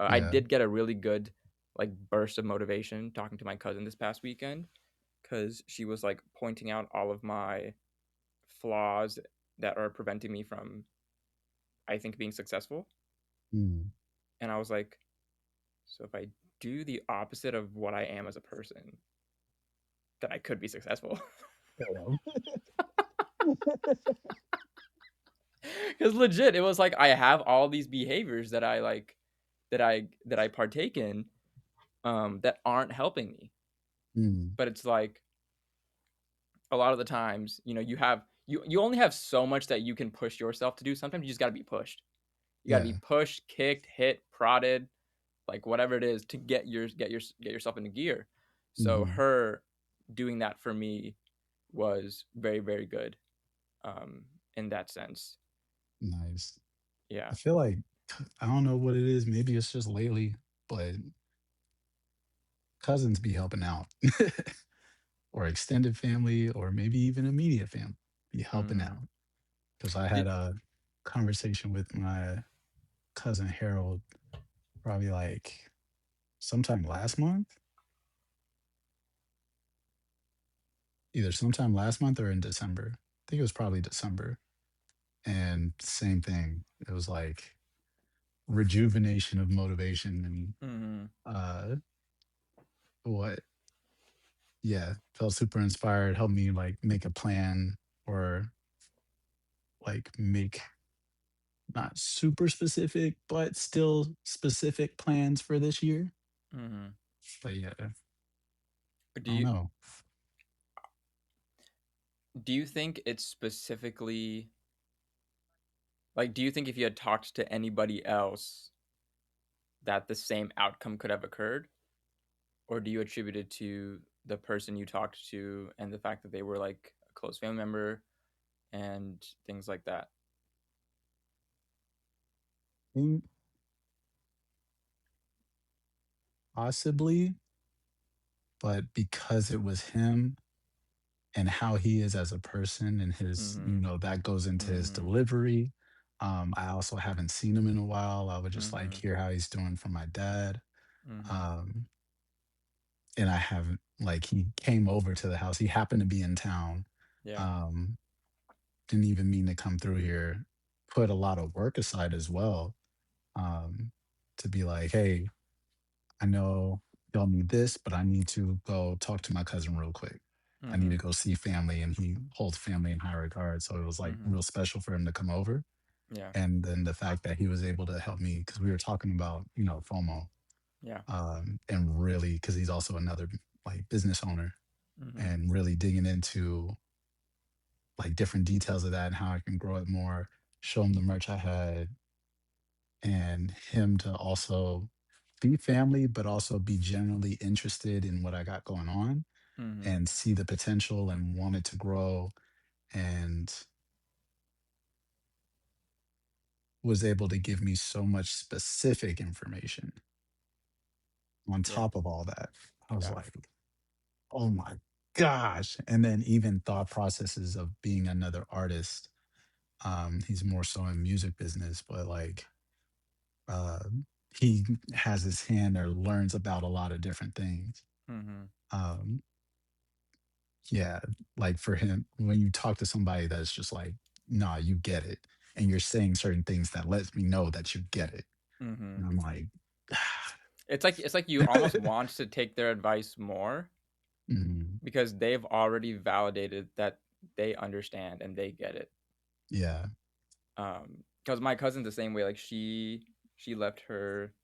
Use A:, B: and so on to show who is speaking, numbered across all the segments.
A: I
B: Yeah.
A: did get a really good like burst of motivation talking to my cousin this past weekend because she was like pointing out all of my flaws that are preventing me from, I think, being successful.
B: Mm.
A: And I was like, so if I do the opposite of what I am as a person, then I could be successful.
B: Hello.
A: Because legit, it was like I have all these behaviors that I like, that I partake in, that aren't helping me.
B: Mm.
A: But it's like a lot of the times, you only have so much that you can push yourself to do. Sometimes you just got to be pushed. You got to be
B: Yeah.
A: pushed, kicked, hit, prodded, like whatever it is to get yourself into gear. So
B: Hmm.
A: her doing that for me was very very good, um, in that sense.
B: Nice. I
A: Yeah.
B: feel like I don't know what it is. Maybe it's just lately, but cousins be helping out, or extended family, or maybe even immediate family be helping
A: Mm-hmm.
B: out. Because I had
A: Did
B: a conversation with my cousin Harold probably like sometime last month, either sometime last month or in December. I think it was probably December. And same thing. It was like rejuvenation of motivation and
A: mm-hmm.
B: what yeah, felt super inspired, helped me like make a plan or like make not super specific, but still specific plans for this year.
A: Mm-hmm.
B: But yeah,
A: Do
B: I don't
A: you
B: know.
A: do you think it's specifically like, do you think if you had talked to anybody else that the same outcome could have occurred, or do you attribute it to the person you talked to and the fact that they were like a close family member and things like that?
B: Think possibly, but because it was him and how he is as a person and his,
A: Mm-hmm.
B: that goes into his
A: Mm-hmm.
B: delivery. I also haven't seen him in a while. I would just like
A: Mm-hmm.
B: hear how he's doing from my dad.
A: Mm-hmm.
B: Um, and I haven't like he came over to the house. He happened to be in town.
A: Yeah.
B: Um, didn't even mean to come through here. Put a lot of work aside as well. To be like, hey, I know y'all need this, but I need to go talk to my cousin real quick. I need
A: Mm-hmm.
B: to go see family, and he holds family in high regard. So it was like
A: Mm-hmm.
B: real special for him to come over.
A: Yeah.
B: And then the fact that he was able to help me because we were talking about, FOMO,
A: Yeah.
B: and really because he's also another like business owner
A: Mm-hmm.
B: and really digging into like different details of that and how I can grow it more, show him the merch I had, and him to also be family, but also be generally interested in what I got going on
A: Mm-hmm.
B: and see the potential and want it to grow and was able to give me so much specific information on
A: Yeah.
B: top of all that. I was
A: Yeah.
B: like, oh my gosh. And then even thought processes of being another artist. He's more so in music business, but like uh, he has his hand or learns about a lot of different things.
A: Mm-hmm.
B: Um, yeah, like for him, when you talk to somebody that's just like, nah, you get it. And you're saying certain things that lets me know that you get it.
A: Mm-hmm.
B: And I'm like,
A: It's like you almost want to take their advice more
B: mhm,
A: because they've already validated that they understand and they get it.
B: yeah.
A: Because my cousin's the same way. Like she left her,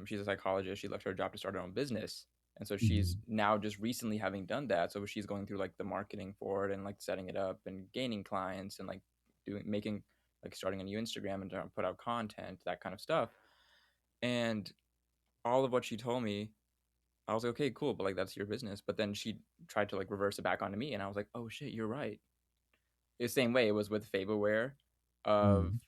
A: she's a psychologist. She left her job to start her own business, and so she's
B: Mhm,
A: now just recently having done that. So she's going through like the marketing for it and like setting it up and gaining clients and like doing making like starting a new Instagram and trying to put out content, that kind of stuff. And all of what she told me, I was like, okay, cool, but like that's your business. But then she tried to like reverse it back onto me, and I was like, oh shit, you're right. The same way it was with Fablewear, of
B: mhm,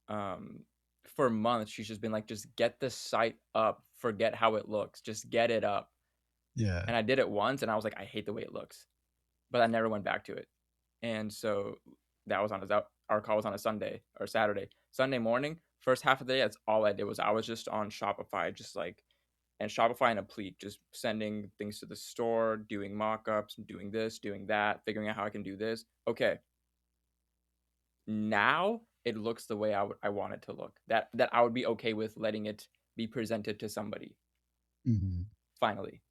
A: um for months she's just been like, just get the site up, forget how it looks, just get it up.
B: yeah.
A: And I did it once, and I was like, I hate the way it looks, but I never went back to it. And so that was on our call was on a Sunday or Saturday. Sunday morning, First half of the day, that's all I did was I was just on Shopify, just like and Shopify and Appleek, just sending things to the store, doing mock-ups, doing this, doing that, figuring out how I can do this. Okay, now it looks the way I want it to look. That I would be okay with letting it be presented to somebody
B: Mhm.
A: finally.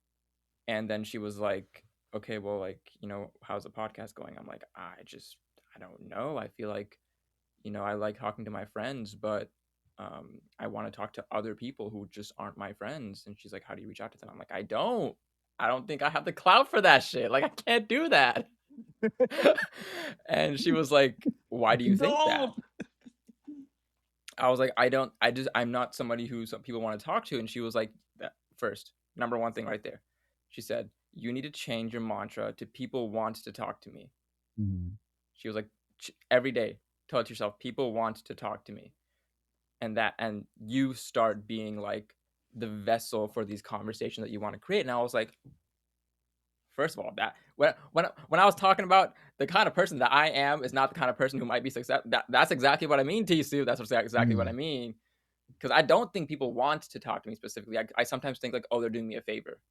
A: And then she was like, "Okay, well, like, how's the podcast going?" I'm like, I don't know. I feel like, I like talking to my friends, but I want to talk to other people who just aren't my friends." And she's like, "How do you reach out to them?" I'm like, I don't think I have the clout for that shit. Like, I can't do that. And she was like, "Why do you think that?"
B: No.
A: I was like, I'm not somebody who some people want to talk to. And she was like, that first, number one thing right there. She said, "You need to change your mantra to people want to talk to me."
B: Mhm.
A: She was like, every day, tell it to yourself, people want to talk to me. And you start being like the vessel for these conversations that you want to create. And I was like, first of all, that when I was talking about the kind of person that I am is not the kind of person who might be success. That's exactly what I mean, TSoup. That's exactly what I
B: Mhm.
A: mean. Because I don't think people want to talk to me specifically. I sometimes think like, oh, they're doing me a favor,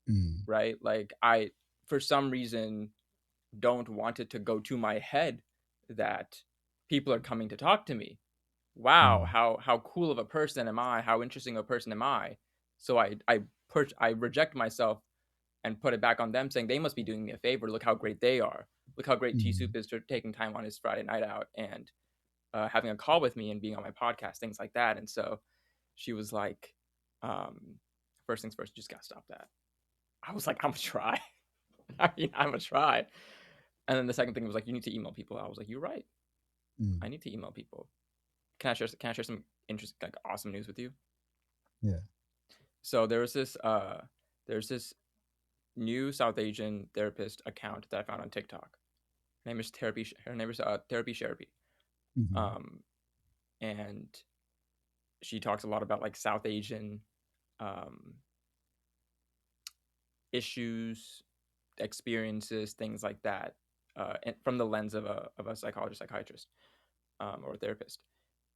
B: Mhm.
A: right? Like I, for some reason, don't want it to go to my head that people are coming to talk to me. Wow,
B: Mhm.
A: how cool of a person am I? How interesting of a person am I? So I reject myself and put it back on them, saying they must be doing me a favor. Look how great they are. Look how great TSoup
B: Mhm.
A: is for taking time on his Friday night out and having a call with me and being on my podcast, things like that. And so she was like, um, first things first, you just gotta stop that. I was like, I'm gonna try. I'm gonna try. And then the second thing was like, you need to email people. I was like, you're right. I
B: Mhm.
A: need to email people. Can I share some interesting, like, awesome news with you?
B: Yeah.
A: So there's this new South Asian therapist account that I found on TikTok. Her name is Therapy Sherapy.
B: Mhm.
A: Um, and she talks a lot about like South Asian um, issues, experiences, things like that, and from the lens of a psychologist, psychiatrist, or a therapist.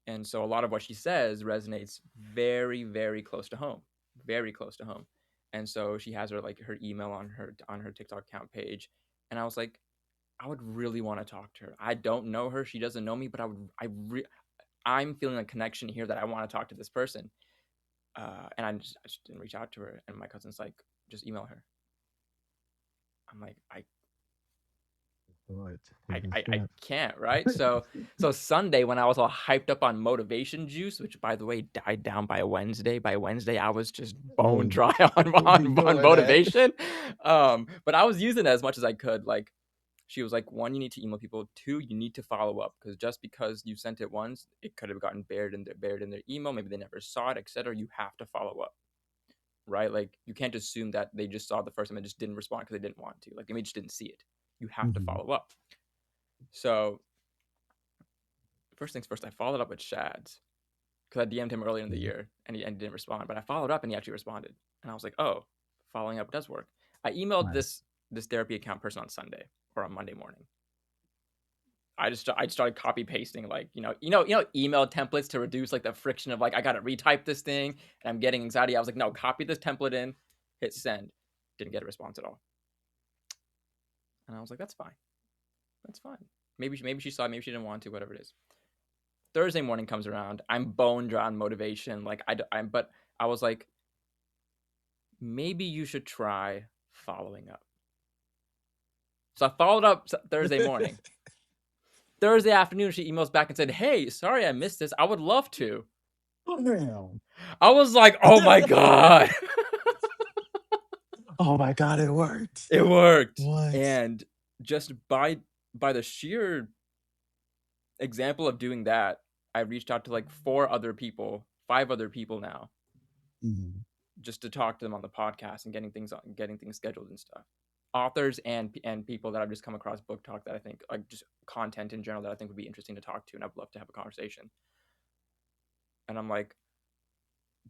A: And so a lot of what she says resonates very, very close to home, very close to home. And so she has her email on her TikTok account page, and I was like, I would really want to talk to her. I don't know her, she doesn't know me, but I'm feeling a connection here that I want to talk to this person. And I just didn't reach out to her. And my cousin's like, just email her. I'm like,
B: What?
A: I can't, right? So Sunday when I was all hyped up on motivation juice, which by the way died down by Wednesday. By Wednesday, I was just bone
B: Oh,
A: dry on
B: don't be
A: on
B: doing that.
A: motivation. But I was using it as much as I could. Like she was like, one, you need to email people. Two, you need to follow up because just because you sent it once, it could have gotten buried in their email. Maybe they never saw it, etc. You have to follow up, right? Like you can't assume that they just saw it the first time and just didn't respond because they didn't want to. Like they just didn't see it. You have to
B: Mhm.
A: follow up. So first things first, I followed up with Shad's because I DM'd him earlier in the
B: Mhm.
A: year and he didn't respond. But I followed up and he actually responded, and I was like, oh, following up does work. I emailed
B: Nice.
A: this therapy account person on Sunday or on Monday morning. I started copy pasting like email templates to reduce like the friction of like I gotta retype this thing and I'm getting anxiety. I was like, no, copy this template in, hit send. Didn't get a response at all, and I was like, that's fine, that's fine. Maybe she saw it, maybe she didn't want to, whatever it is. Thursday morning comes around. I'm bone dry on motivation. Like but I was like, maybe you should try following up. So I followed up Thursday morning. Thursday afternoon, she emails back and said, "Hey, sorry I missed this. I would love to."
B: Oh, damn.
A: I was like, "Oh my god,
B: Oh my God, it worked.
A: it worked!"
B: What?
A: And just by the sheer example of doing that, I reached out to like five other people now,
B: Mhm.
A: just to talk to them on the podcast and getting things scheduled and stuff. Authors and people that I've just come across book talk that I think like just content in general that I think would be interesting to talk to, and I'd love to have a conversation. And I'm like,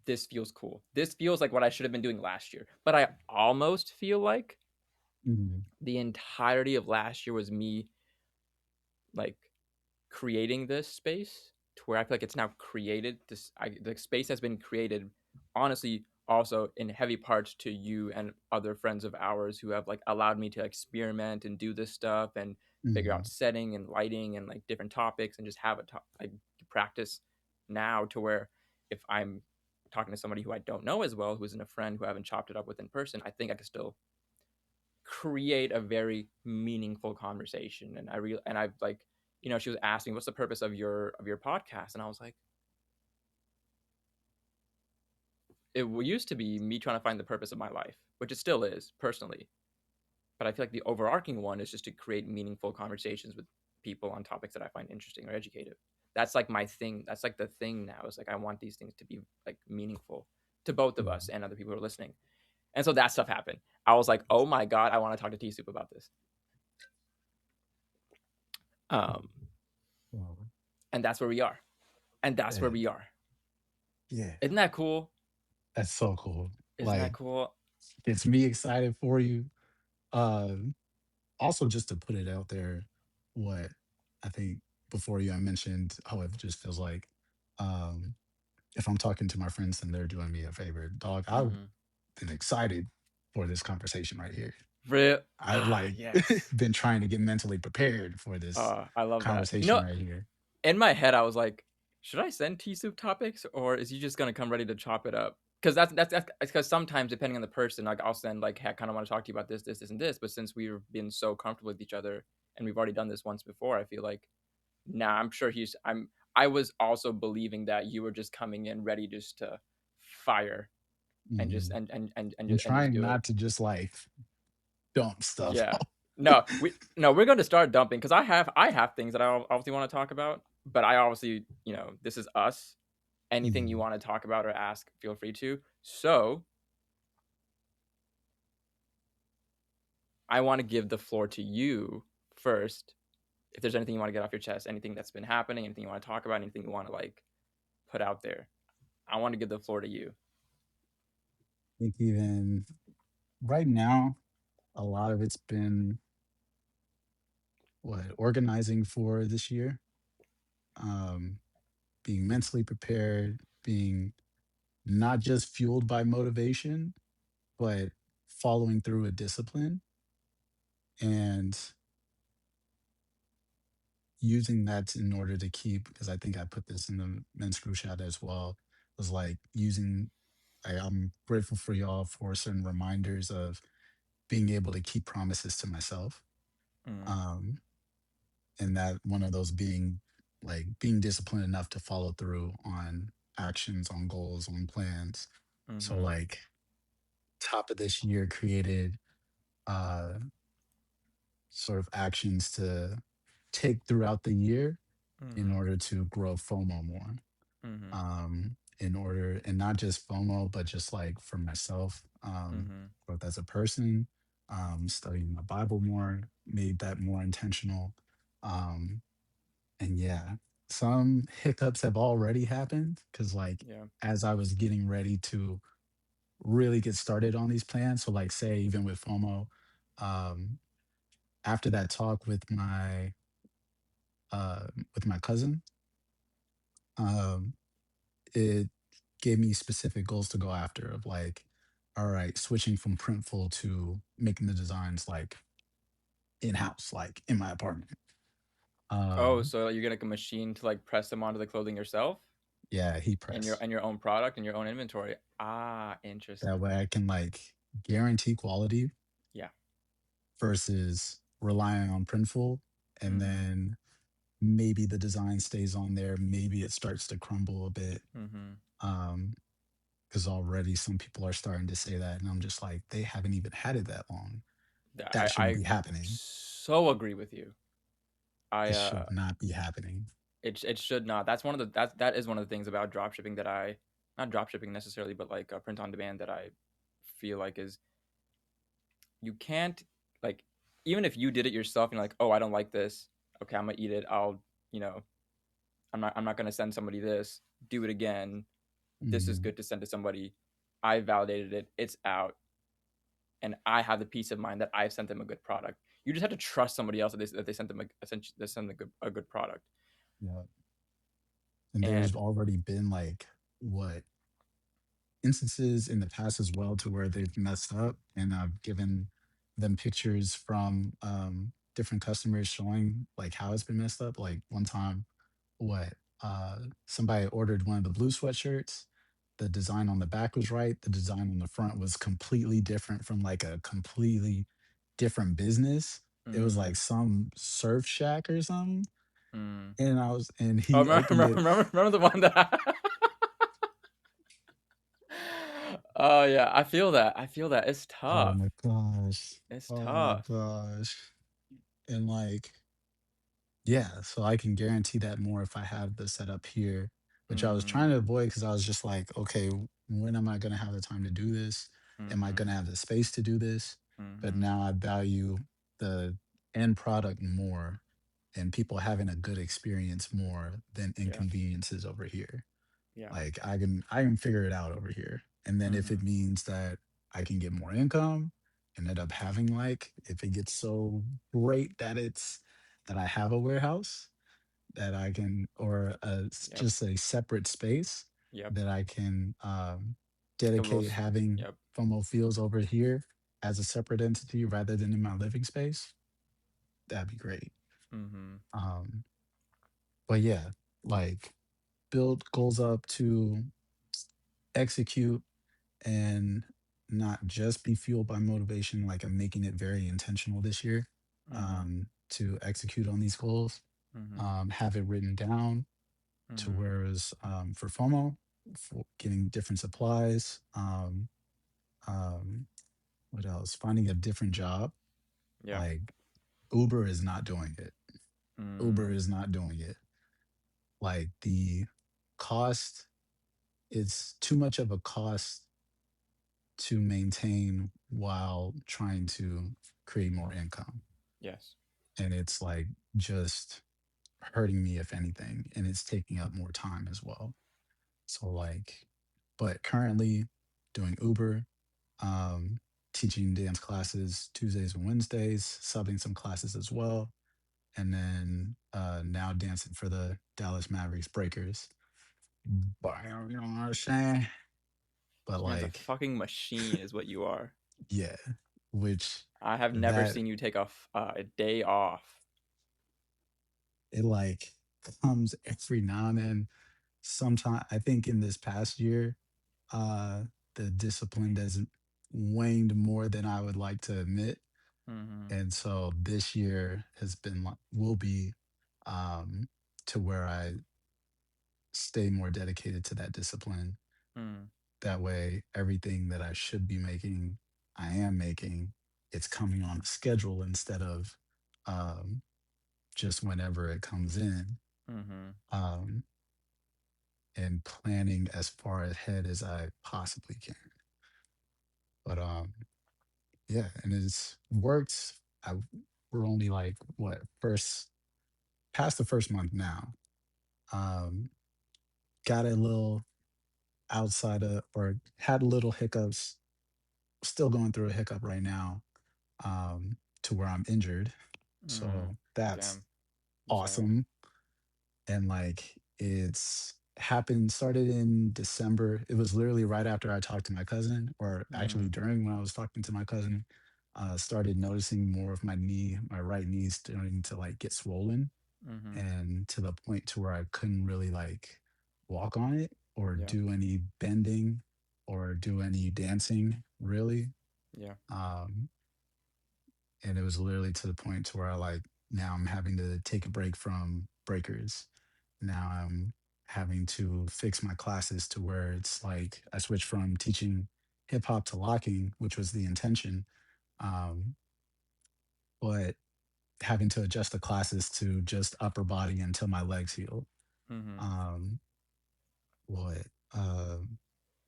A: this feels cool. This feels like what I should have been doing last year. But I almost feel like
B: Mhm.
A: the entirety of last year was me like creating this space. to where I feel like it's now created. The space has been created, honestly, also in heavy parts to you and other friends of ours who have like allowed me to experiment and do this stuff and figure out
B: Mhm.
A: setting and lighting and like different topics and just have like practice now to where if I'm talking to somebody who I don't know as well, who isn't a friend, who I haven't chopped it up with in person, I think I could still create a very meaningful conversation. And I've like, she was asking, "What's the purpose of your podcast?" And I was like, it used to be me trying to find the purpose of my life, which it still is personally. But I feel like the overarching one is just to create meaningful conversations with people on topics that I find interesting or educative. That's like my thing. That's like the thing now. Is like I want these things to be like meaningful to both of
B: Yeah.
A: us and other people who are listening. And so that stuff happened. I was like, oh my god, I want to talk to TSoup about this. Um,
B: Well,
A: and that's where we are. And that's where
B: eh,
A: we are.
B: yeah,
A: Isn't that cool?
B: that's so cool.
A: Isn't that
B: Like,
A: cool?
B: gets me excited for you. Um, Also, just to put it out there, what I think before you, I mentioned how it just feels like, um, if I'm talking to my friends and they're doing me a favor, dog, I've
A: Mm-hmm.
B: been excited for this conversation right here.
A: Real.
B: I've like
A: Yes.
B: been trying to get mentally prepared for this
A: I love that.
B: conversation right here.
A: In my head, I was like, should I send TSoup topics or is he just gonna come ready to chop it up? Because that's because sometimes depending on the person, like I'll send like, hey, I kind of want to talk to you about this, and this. But since we've been so comfortable with each other and we've already done this once before, I feel like, nah, I'm sure I was also believing that you were just coming in ready just to fire and just
B: Mhm. I'm
A: and just
B: trying
A: do it.
B: not to just like dump stuff.
A: Yeah. No, we're going to start dumping because I have things that I obviously want to talk about, but I obviously, this is us. Anything you
B: Mhm.
A: want to talk about or ask, feel free to. So I want to give the floor to you first. If there's anything you want to get off your chest, anything that's been happening, anything you want to talk about, anything you want to like put out there, I want to give the floor to you.
B: I think even right now, a lot of it's been what organizing for this year, um, being mentally prepared, being not just fueled by motivation, but following through a discipline and using that in order to keep, because I think I put this in the men's group chat as well, was like using, I'm grateful for y'all for certain reminders of being able to keep promises to myself.
A: Mm,
B: Um, and that one of those being like being disciplined enough to follow through on actions, on goals, on plans. So
A: mm-hmm.
B: like top of this year created uh sort of actions to take throughout the year in
A: Mm-hmm.
B: order to grow FOMO more.
A: Mm-hmm.
B: In order, and not just FOMO, but just like for myself,
A: Mm-hmm.
B: growth as a person, studying my Bible more, made that more intentional. Um, and yeah, some hiccups have already happened because like
A: Yeah.
B: as I was getting ready to really get started on these plans, so like say even with FOMO, um, after that talk with my cousin, um, it gave me specific goals to go after of like, all right, switching from printful to making the designs like in-house, like in my apartment.
A: Oh,
B: Um,
A: so you're getting like a machine to like press them onto the clothing yourself
B: yeah, heat
A: and your
B: press.
A: and your own product and your own inventory. Ah,
B: That
A: interesting.
B: way I can like guarantee quality
A: Yeah.
B: versus relying on Printful, and
A: Mm-hmm.
B: then maybe the design stays on there, maybe it starts to crumble a bit.
A: Mm-hmm.
B: Um, because already some people are starting to say that, and I'm just like, they haven't even had it that long. That shouldn't
A: I
B: be happening.
A: so agree with you. I
B: It should not be happening.
A: it should not. That's one of the that is one of the things about drop shipping that I not drop shipping necessarily, but like print on demand that I feel like is you can't like even if you did it yourself and you're like, oh, I don't like this. Okay, I'm gonna eat it. You know I'm not gonna send somebody this. Do it again. This is
B: Mhm.
A: good to send to somebody. I validated it. It's out, and I have the peace of mind that I've sent them a good product. You just have to trust somebody else that they sent them they sent a good product.
B: Yeah. And there's
A: And
B: already been like what instances in the past as well to where they've messed up, and I've given them pictures from different customers showing like how it's been messed up. Like one time, what somebody ordered one of the blue sweatshirts. The design on the back was right. The design on the front was completely different from like a completely different business. It was like
A: mm,
B: some surf shack or something.
A: mm.
B: And
A: Oh,
B: he opened it.
A: remember the one that Oh yeah, I feel that. I feel that. It's
B: Oh
A: tough.
B: my gosh.
A: It's
B: Oh my
A: tough.
B: gosh. And like, yeah, so I can guarantee that more if I have the setup here, which I was trying to
A: Mm,
B: avoid because I was just like, okay, when am I going to have the time to do this? Am I going
A: mhm,
B: to have the space to do this? But
A: mhm.
B: now I value the end product more and people having a good experience more than
A: Yeah,
B: inconveniences over here.
A: yeah.
B: Like I can figure it out over here. And then if it
A: Mhm,
B: means that I can get more income and end up having like if it gets so great that it's that I have a warehouse that I can or
A: yep,
B: just a separate space
A: yep.
B: that I can
A: Like a little
B: dedicate having
A: yep.
B: FOMO fields over here as a separate entity rather than in my living space, that'd be great.
A: Mhm,
B: Um, but yeah, like build goals up to execute and not just be fueled by motivation. Like I'm making it very intentional this year
A: mhm,
B: to execute on these goals.
A: mhm,
B: Have it written down to
A: mhm.
B: whereas for FOMO, for getting different supplies. Um, what else? Finding a different job.
A: Yeah.
B: Like Uber is not doing it. Uber
A: Mm,
B: is not doing it. Like the cost, it's too much of a cost to maintain while trying to create more income.
A: yes.
B: And it's like just hurting me, if anything. And it's taking up more time as well. So, like, but currently doing Uber, um, teaching dance classes Tuesdays and Wednesdays, subbing some classes as well. And then now dancing for the Dallas Mavericks Breakers. Bam, you know what I'm saying? But
A: This man's a
B: like,
A: fucking machine is what you are.
B: yeah, which
A: I have never
B: that
A: seen you take a day off.
B: it like comes every now and then. Sometime I think in this past year, uh, the discipline has waned more than I would like to admit.
A: Mhm,
B: And so this year has been will be um to where I stay more dedicated to that discipline.
A: mm,
B: That way everything that I should be making, I am making. It's coming on a schedule instead of um just whenever it comes in.
A: mhm.
B: Um and planning as far ahead as I possibly can. But yeah, and it's worked. I we're only like what first past the first month now. Um got a little outside of or had little hiccups, still going through a hiccup right now, to where I'm injured.
A: Mm.
B: So that's
A: Damn. I'm sorry.
B: awesome. And like started in December. It was literally right after I talked to my cousin, or actually
A: Mm,
B: during when I was talking to my cousin, started noticing more of my right knee starting to like get swollen,
A: mhm.
B: and to the point to where I couldn't really like walk on it or
A: Yeah,
B: do any bending or do any dancing really.
A: yeah.
B: Um, and it was literally to the point to where I like now I'm having to take a break from breakers. Now I'm having to fix my classes to where it's like I switched from teaching hip hop to locking, which was the intention, um, but having to adjust the classes to just upper body until my legs heal.
A: Mhm.
B: Um, what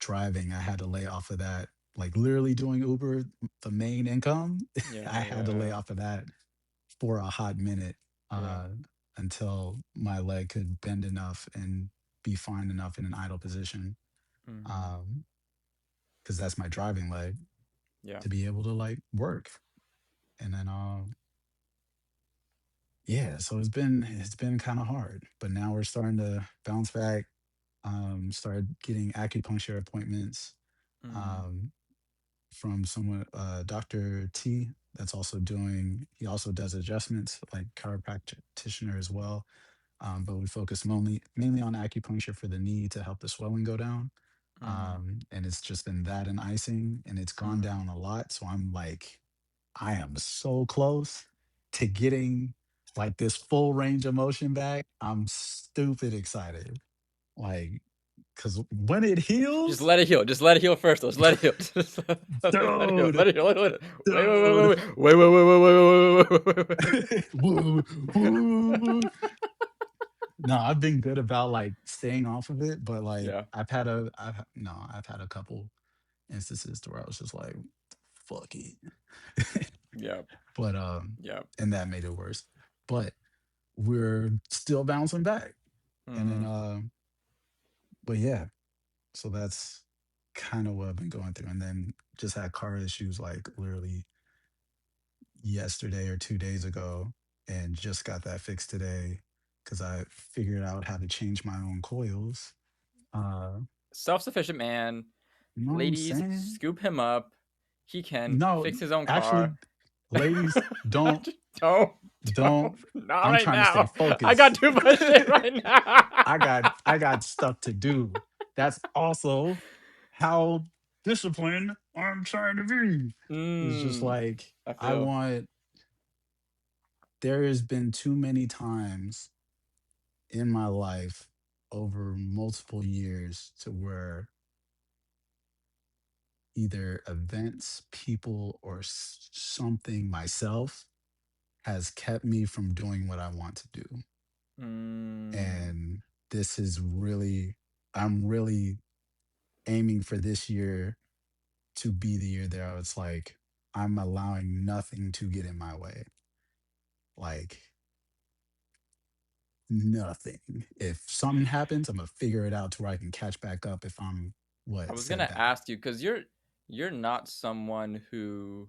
B: driving, I had to lay off of that. Like literally doing Uber, the main income, I
A: Yeah,
B: had to lay
A: yeah,
B: off of that for a hot minute
A: yeah.
B: uh, until my leg could bend enough and be fine enough in an idle position.
A: Mhm.
B: Because that's my driving leg
A: Yeah.
B: to be able to like work. And then, yeah, so it's been kind of hard, but now we're starting to bounce back. Started getting acupuncture appointments
A: Mm,
B: um, from someone, Dr. T. That's also doing. He also does adjustments, like chiropractor as well. But we focus mainly on acupuncture for the knee to help the swelling go down.
A: mm,
B: And it's just been that and icing, and it's gone
A: mm.
B: down a lot. So I'm like, I am so close to getting like this full range of motion back. I'm stupid excited. Like, because when it
A: Just
B: heals,
A: let it heal. Just let it heal first. Let's let it heal. Just let it heal.
B: dude,
A: Let it heal. Let it heal. Wait, wait, wait,
B: dude.
A: wait, wait, wait, wait, wait, wait, wait, wait, wait, wait, wait.
B: Woo, woo. No, I've been good about like staying off of it, but like
A: Yeah.
B: I've had a couple instances to where I was just like, fuck it.
A: Yeah.
B: But
A: Yeah.
B: and that made it worse. But we're still bouncing back. And then
A: Mm-hmm.
B: but yeah, so that's kind of what I've been going through. And then just had car issues like literally yesterday or 2 days ago, and just got that fixed today because I figured out how to change my own coils. Uh,
A: Self-sufficient man.
B: you know what I'm
A: Ladies,
B: saying?
A: scoop him up. He can
B: No,
A: fix his own
B: actually,
A: car.
B: ladies, don't,
A: don't,
B: don't.
A: not
B: I'm
A: right
B: trying to stay
A: now. I got
B: focused.
A: too much shit right now.
B: I got stuff to do. That's also how disciplined I'm trying to be. It's just
A: mm,
B: like
A: I
B: I
A: feel.
B: want. There has been too many times in my life over multiple years to where either events, people, or something myself has kept me from doing what I want to do.
A: Mm,
B: And this is really, I'm really aiming for this year to be the year that it's like, I'm allowing nothing to get in my way. Like, nothing. If something happens, I'm going to figure it out to where I can catch back up if I'm
A: I
B: what
A: was
B: set
A: gonna
B: back.
A: ask you because you're not someone who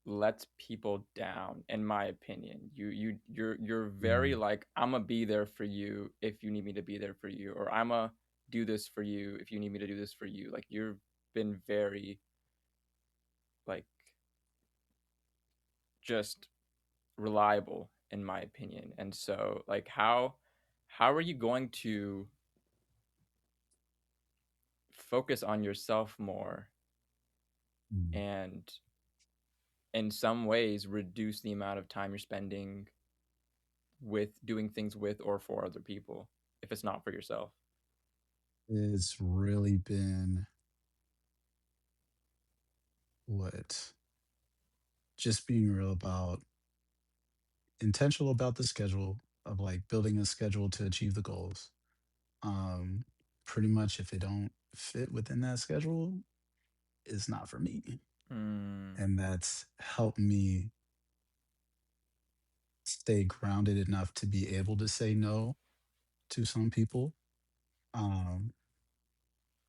A: lets people down, in my opinion. You're very
B: Mm,
A: like, I'ma be there for you if you need me to be there for you, or I'ma do this for you if you need me to do this for you. Like you've been very like just reliable in my opinion. And so like how are you going to focus on yourself more
B: mm.
A: and in some ways reduce the amount of time you're spending with doing things with or for other people if it's not for yourself?
B: It's really been what just being real about intentional about the schedule of like building a schedule to achieve the goals. Um, Pretty much if it don't fit within that schedule, it's not for me.
A: Mm,
B: And that's helped me stay grounded enough to be able to say no to some people. Um,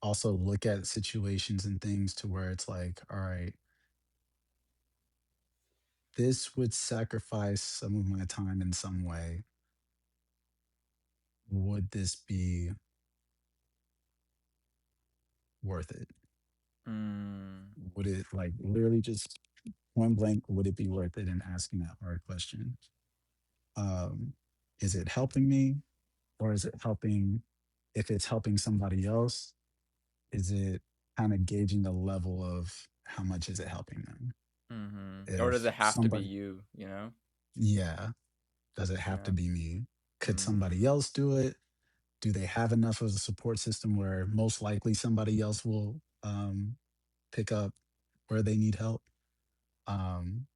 B: Also look at situations and things to where it's like, all right, this would sacrifice some of my time in some way. Would this be worth it?
A: mm,
B: Would it like literally just point blank, would it be worth it? And asking that hard question. Um, is it helping me, or is it helping? If it's helping somebody else, is it kind of gauging the level of how much is it helping them?
A: or does it
B: If
A: have to be
B: somebody,
A: you, you know?
B: yeah, does it have to
A: Yeah.
B: be me? Could somebody
A: Mm,
B: else do it? Do they have enough of a support system where most likely somebody else will pick up where they need help? Um,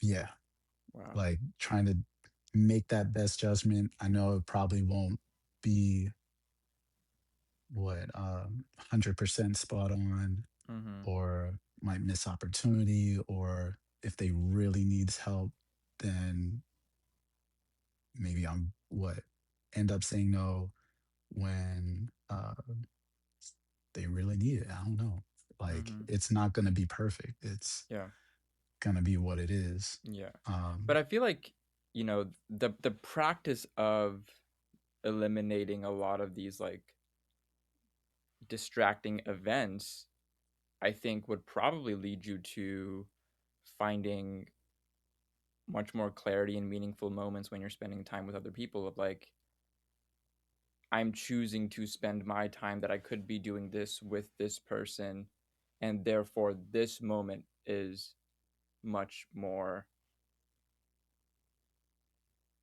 B: yeah,
A: wow.
B: like trying to make that best judgment. I know it probably won't be what 100% spot on,
A: Mm-hmm.
B: or might miss opportunity, or if they really needs help, then maybe I'm what end up saying no when they really need it. I don't know. Like
A: Mm-hmm.
B: it's not going to be perfect. It's
A: Yeah.
B: gonna be what it is.
A: Yeah. But
B: Um,
A: I feel like, the practice of eliminating a lot of these like distracting events, I think would probably lead you to finding much more clarity and meaningful moments when you're spending time with other people of like, I'm choosing to spend my time that I could be doing this with this person, and therefore this moment is much more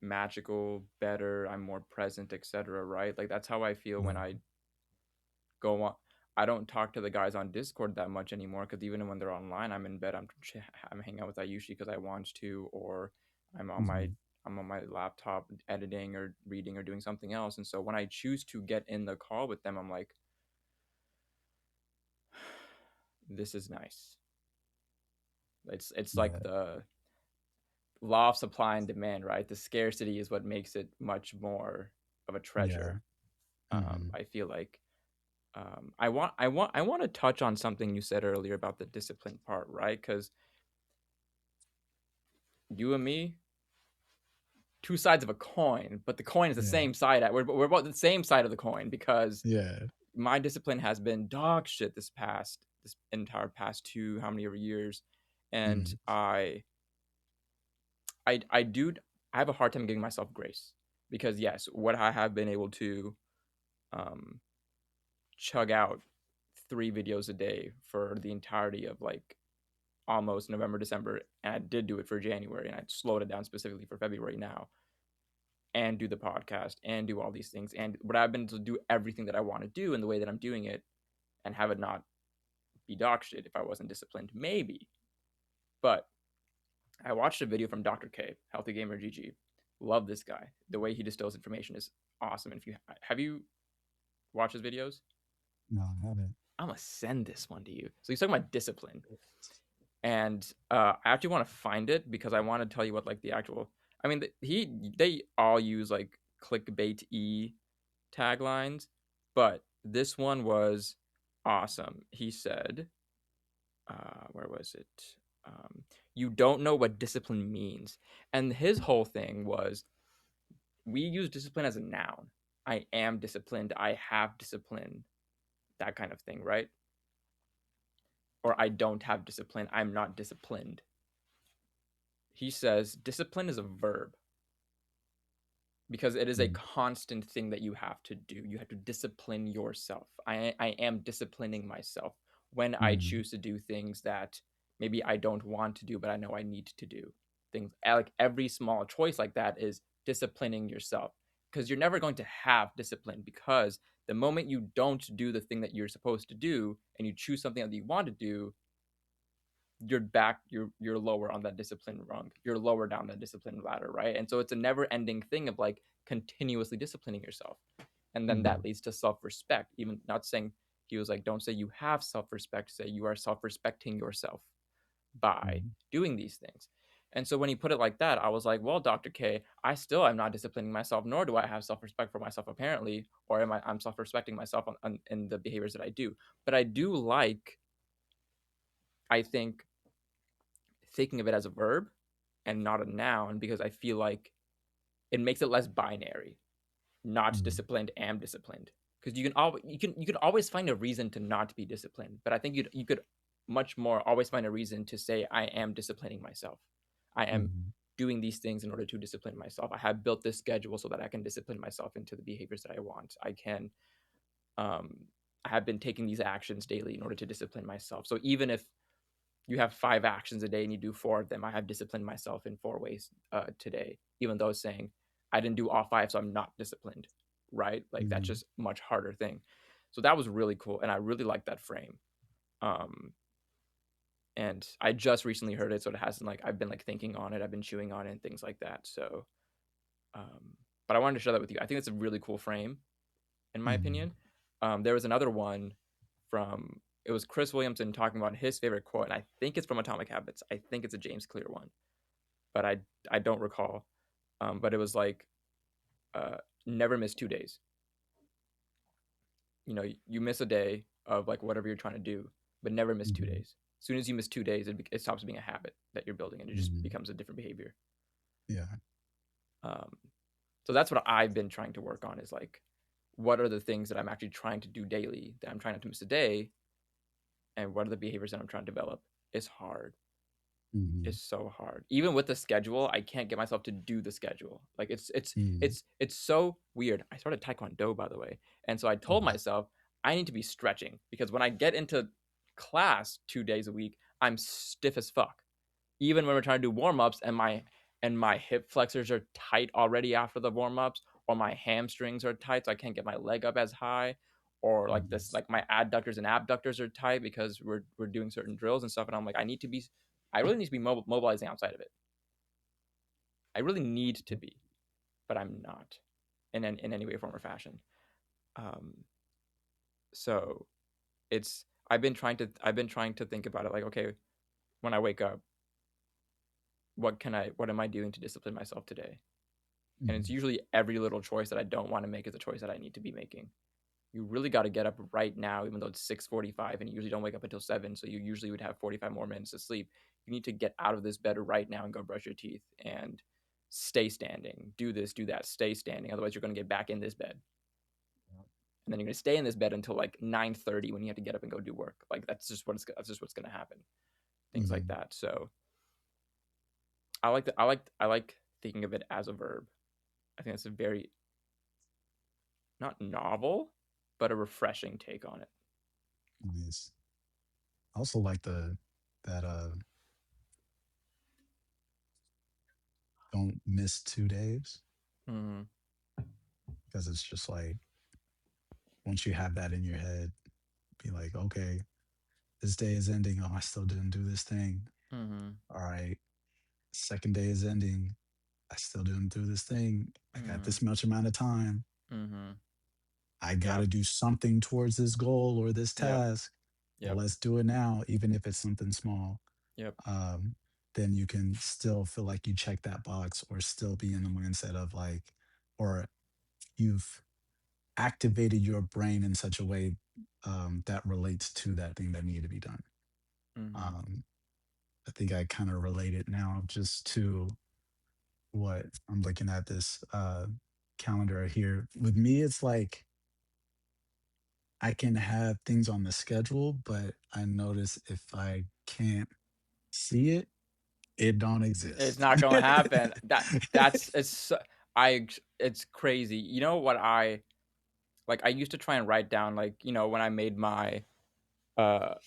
A: magical, better, I'm more present, etc., right? Like that's how I feel when
B: yeah,
A: I go on. I don't talk to the guys on Discord that much anymore because even when they're online, I'm in bed. I'm hanging out with Ayushi because I want to, or I'm on my
B: mhm,
A: I'm on my laptop editing or reading or doing something else. And so when I choose to get in the call with them, I'm like, this is nice. It's like
B: yeah,
A: the law of supply and demand, right? The scarcity is what makes it much more of a
B: yeah,
A: treasure.
B: mhm,
A: I feel like I want to touch on something you said earlier about the discipline part, right? Because you and me, two sides of a coin, but the coin is the
B: yeah,
A: same side. We're both the same side of the coin because
B: yeah,
A: my discipline has been dog shit this entire past two how many years, and
B: mhm,
A: I do I have a hard time giving myself grace because yes, what I have been able to um chug out 3 videos a day for the entirety of like almost November, December, and I did do it for January, and I slowed it down specifically for February now, and do the podcast and do all these things, and but I've been to do everything that I want to do in the way that I'm doing it, and have it not be dog shit if I wasn't disciplined, maybe. But I watched a video from Dr. K, Healthy Gamer GG. Love this guy. The way he distills information is awesome. And if you have you watched his videos,
B: no, I haven't.
A: I'm gonna send this one to you. So he's talking about discipline, and I actually want to find it because I want to tell you what like the actual. I mean, they all use like clickbait taglines, but this one was awesome. He said, where was it? You don't know what discipline means, and his whole thing was we use discipline as a noun. I am disciplined. I have discipline. That kind of thing, right? Or I don't have discipline. I'm not disciplined. He says discipline is a verb because it is a
B: Mm,
A: constant thing that you have to do. You have to discipline yourself. I am disciplining myself when I
B: mhm,
A: choose to do things that maybe I don't want to do, but I know I need to do. Things like every small choice like that is disciplining yourself because you're never going to have discipline because the moment you don't do the thing that you're supposed to do and you choose something that you want to do, you're lower on that discipline rung, you're lower down that discipline ladder, right? And so it's a never ending thing of like continuously disciplining yourself, and then that
B: mhm,
A: leads to self-respect. Even not saying, he was like, don't say you have self-respect, say you are self-respecting yourself by
B: mhm,
A: doing these things. And so when he put it like that, I was like, well, Dr. K, I still am not disciplining myself, nor do I have self-respect for myself apparently, or I'm self-respecting myself in the behaviors that I do. But I do like, I think, thinking of it as a verb and not a noun because I feel like it makes it less binary. Not
B: mhm,
A: disciplined, am disciplined. Because you can always find a reason to not be disciplined, but I think you could much more always find a reason to say I am disciplining myself. I am
B: mhm,
A: doing these things in order to discipline myself. I have built this schedule so that I can discipline myself into the behaviors that I want. Um, I have been taking these actions daily in order to discipline myself. So even if you have 5 actions a day and you do 4 of them, I have disciplined myself in 4 ways today, even though saying I didn't do all 5, so I'm not disciplined, right? Like that's
B: mhm,
A: just a much harder thing. So that was really cool, and I really like that frame. Um, and I just recently heard it, so it hasn't like I've been like thinking on it, I've been chewing on it, and things like that. So, but I wanted to share that with you. I think it's a really cool frame, in my
B: mhm,
A: opinion. There was another one from it was Chris Williamson talking about his favorite quote, and I think it's from Atomic Habits. I think it's a James Clear one, but I don't recall. But it was like, uh, never miss 2 days. You know, you miss a day of like whatever you're trying to do, but never miss two
B: mhm,
A: days. As soon as you miss 2 days, it stops being a habit that you're building, and it just
B: Mhm.
A: becomes a different behavior.
B: Yeah.
A: Um, so that's what I've been trying to work on is like, what are the things that I'm actually trying to do daily that I'm trying not to miss a day, and what are the behaviors that I'm trying to develop? It's hard.
B: Mhm.
A: It's so hard. Even with the schedule, I can't get myself to do the schedule. Like
B: Mhm.
A: it's so weird. I started taekwondo, by the way, and so I told
B: Okay.
A: myself I need to be stretching because when I get into class 2 days a week, I'm stiff as fuck. Even when we're trying to do warm ups and my hip flexors are tight already after the warm ups, or my hamstrings are tight, so I can't get my leg up as high, or like
B: Mhm.
A: this, like my adductors and abductors are tight because we're doing certain drills and stuff, and I'm like, I really need to be mobilizing outside of it. I really need to be, but I'm not in any way, form, or fashion. Um, so it's I've been trying to think about it like, okay, when I wake up, what am I doing to discipline myself today? And it's
B: Mhm.
A: usually every little choice that I don't want to make is a choice that I need to be making. You really got to get up right now, even though it's 6:45, and you usually don't wake up until 7, so you usually would have 45 more minutes of sleep. You need to get out of this bed right now and go brush your teeth and stay standing. Do this, do that, stay standing. Otherwise, you're going to get back in this bed, and then you're going to stay in this bed until like 9:30 when you have to get up and go do work. Like that's just what's going to happen. Things like
B: Mhm.
A: that. So I like thinking of it as a verb. I think that's a very not novel, but a refreshing take on it.
B: Nice. I also like the that don't miss 2 days
A: Mm-hmm.
B: because it's just like once you have that in your head, be like, okay, this day is ending. Oh, I still didn't do this thing.
A: Mm-hmm.
B: All right. Second day is ending. I still didn't do this thing. I got
A: Mm-hmm.
B: this much amount of time.
A: Mm-hmm.
B: I got
A: Yep.
B: to do something towards this goal or this
A: Yep.
B: task. Well,
A: Yep.
B: let's do it now, even if it's something small.
A: Yep.
B: Um, then you can still feel like you check that box or still be in the mindset of like, or you've activated your brain in such a way that relates to that thing that needed to be done.
A: Mm-hmm.
B: Um, I think I kind of relate it now just to what I'm looking at this calendar here. With me, it's like I can have things on the schedule, but I notice if I can't see it, it don't
A: It's
B: exist.
A: not gonna happen. That's it's it's crazy. You know what I like? I used to try and write down like when I made my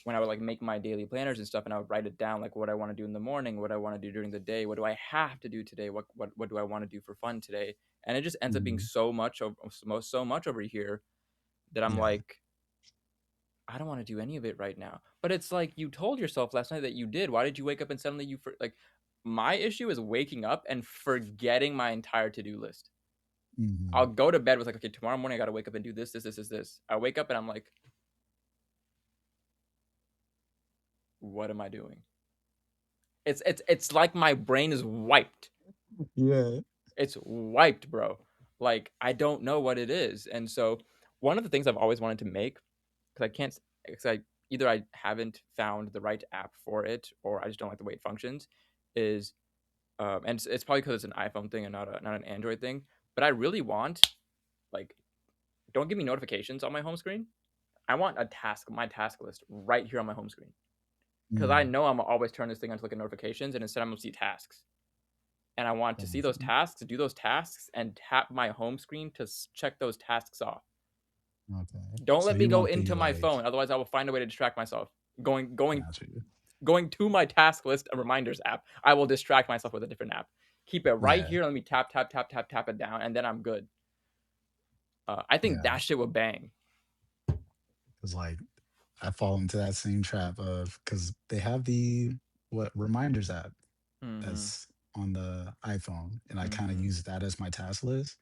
A: when I would like make my daily planners and stuff, and I would write it down like what I want to do in the morning, what I want to do during the day, what do I have to do today, what do I want to do for fun today, and it just ends up being
B: Mhm.
A: so much over here that I'm
B: Yeah.
A: like, I don't want to do any of it right now. But it's like you told yourself last night that you did. Why did you wake up and suddenly like my issue is waking up and forgetting my entire to-do list. I'll
B: Mhm.
A: go to bed with like, okay, tomorrow morning I got to wake up and do this. I wake up and I'm like, what am I doing? It's like my brain is wiped.
B: Yeah.
A: It's wiped, bro. Like I don't know what it is. And so one of the things I've always wanted to make because I can't because I either I haven't found the right app for it or I just don't like the way it functions is and it's probably because it's an iPhone thing and not an Android thing. But I really want like don't give me notifications on my home screen. I want my task list right here on my home screen because I
B: Mm.
A: know I'm always turn this thing on to look at notifications and instead I'm gonna see tasks. And I want to see those
B: Gotcha.
A: tasks, do those tasks, and tap my home screen to check those tasks off.
B: Okay.
A: Don't
B: So
A: let me
B: you
A: go
B: want the
A: into my
B: like,
A: phone, otherwise I will find a way to distract myself. Going going
B: gotcha.
A: going to my task list and reminders app, I will distract myself with a different app. Keep it right
B: Yeah.
A: here. Let me tap it down, and then I'm good. I think
B: Yeah.
A: that shit would bang.
B: Cause like I fall into that same trap of because they have the what reminders app
A: Mm-hmm.
B: that's on the iPhone, and I kind of
A: Mm-hmm.
B: use that as my task list.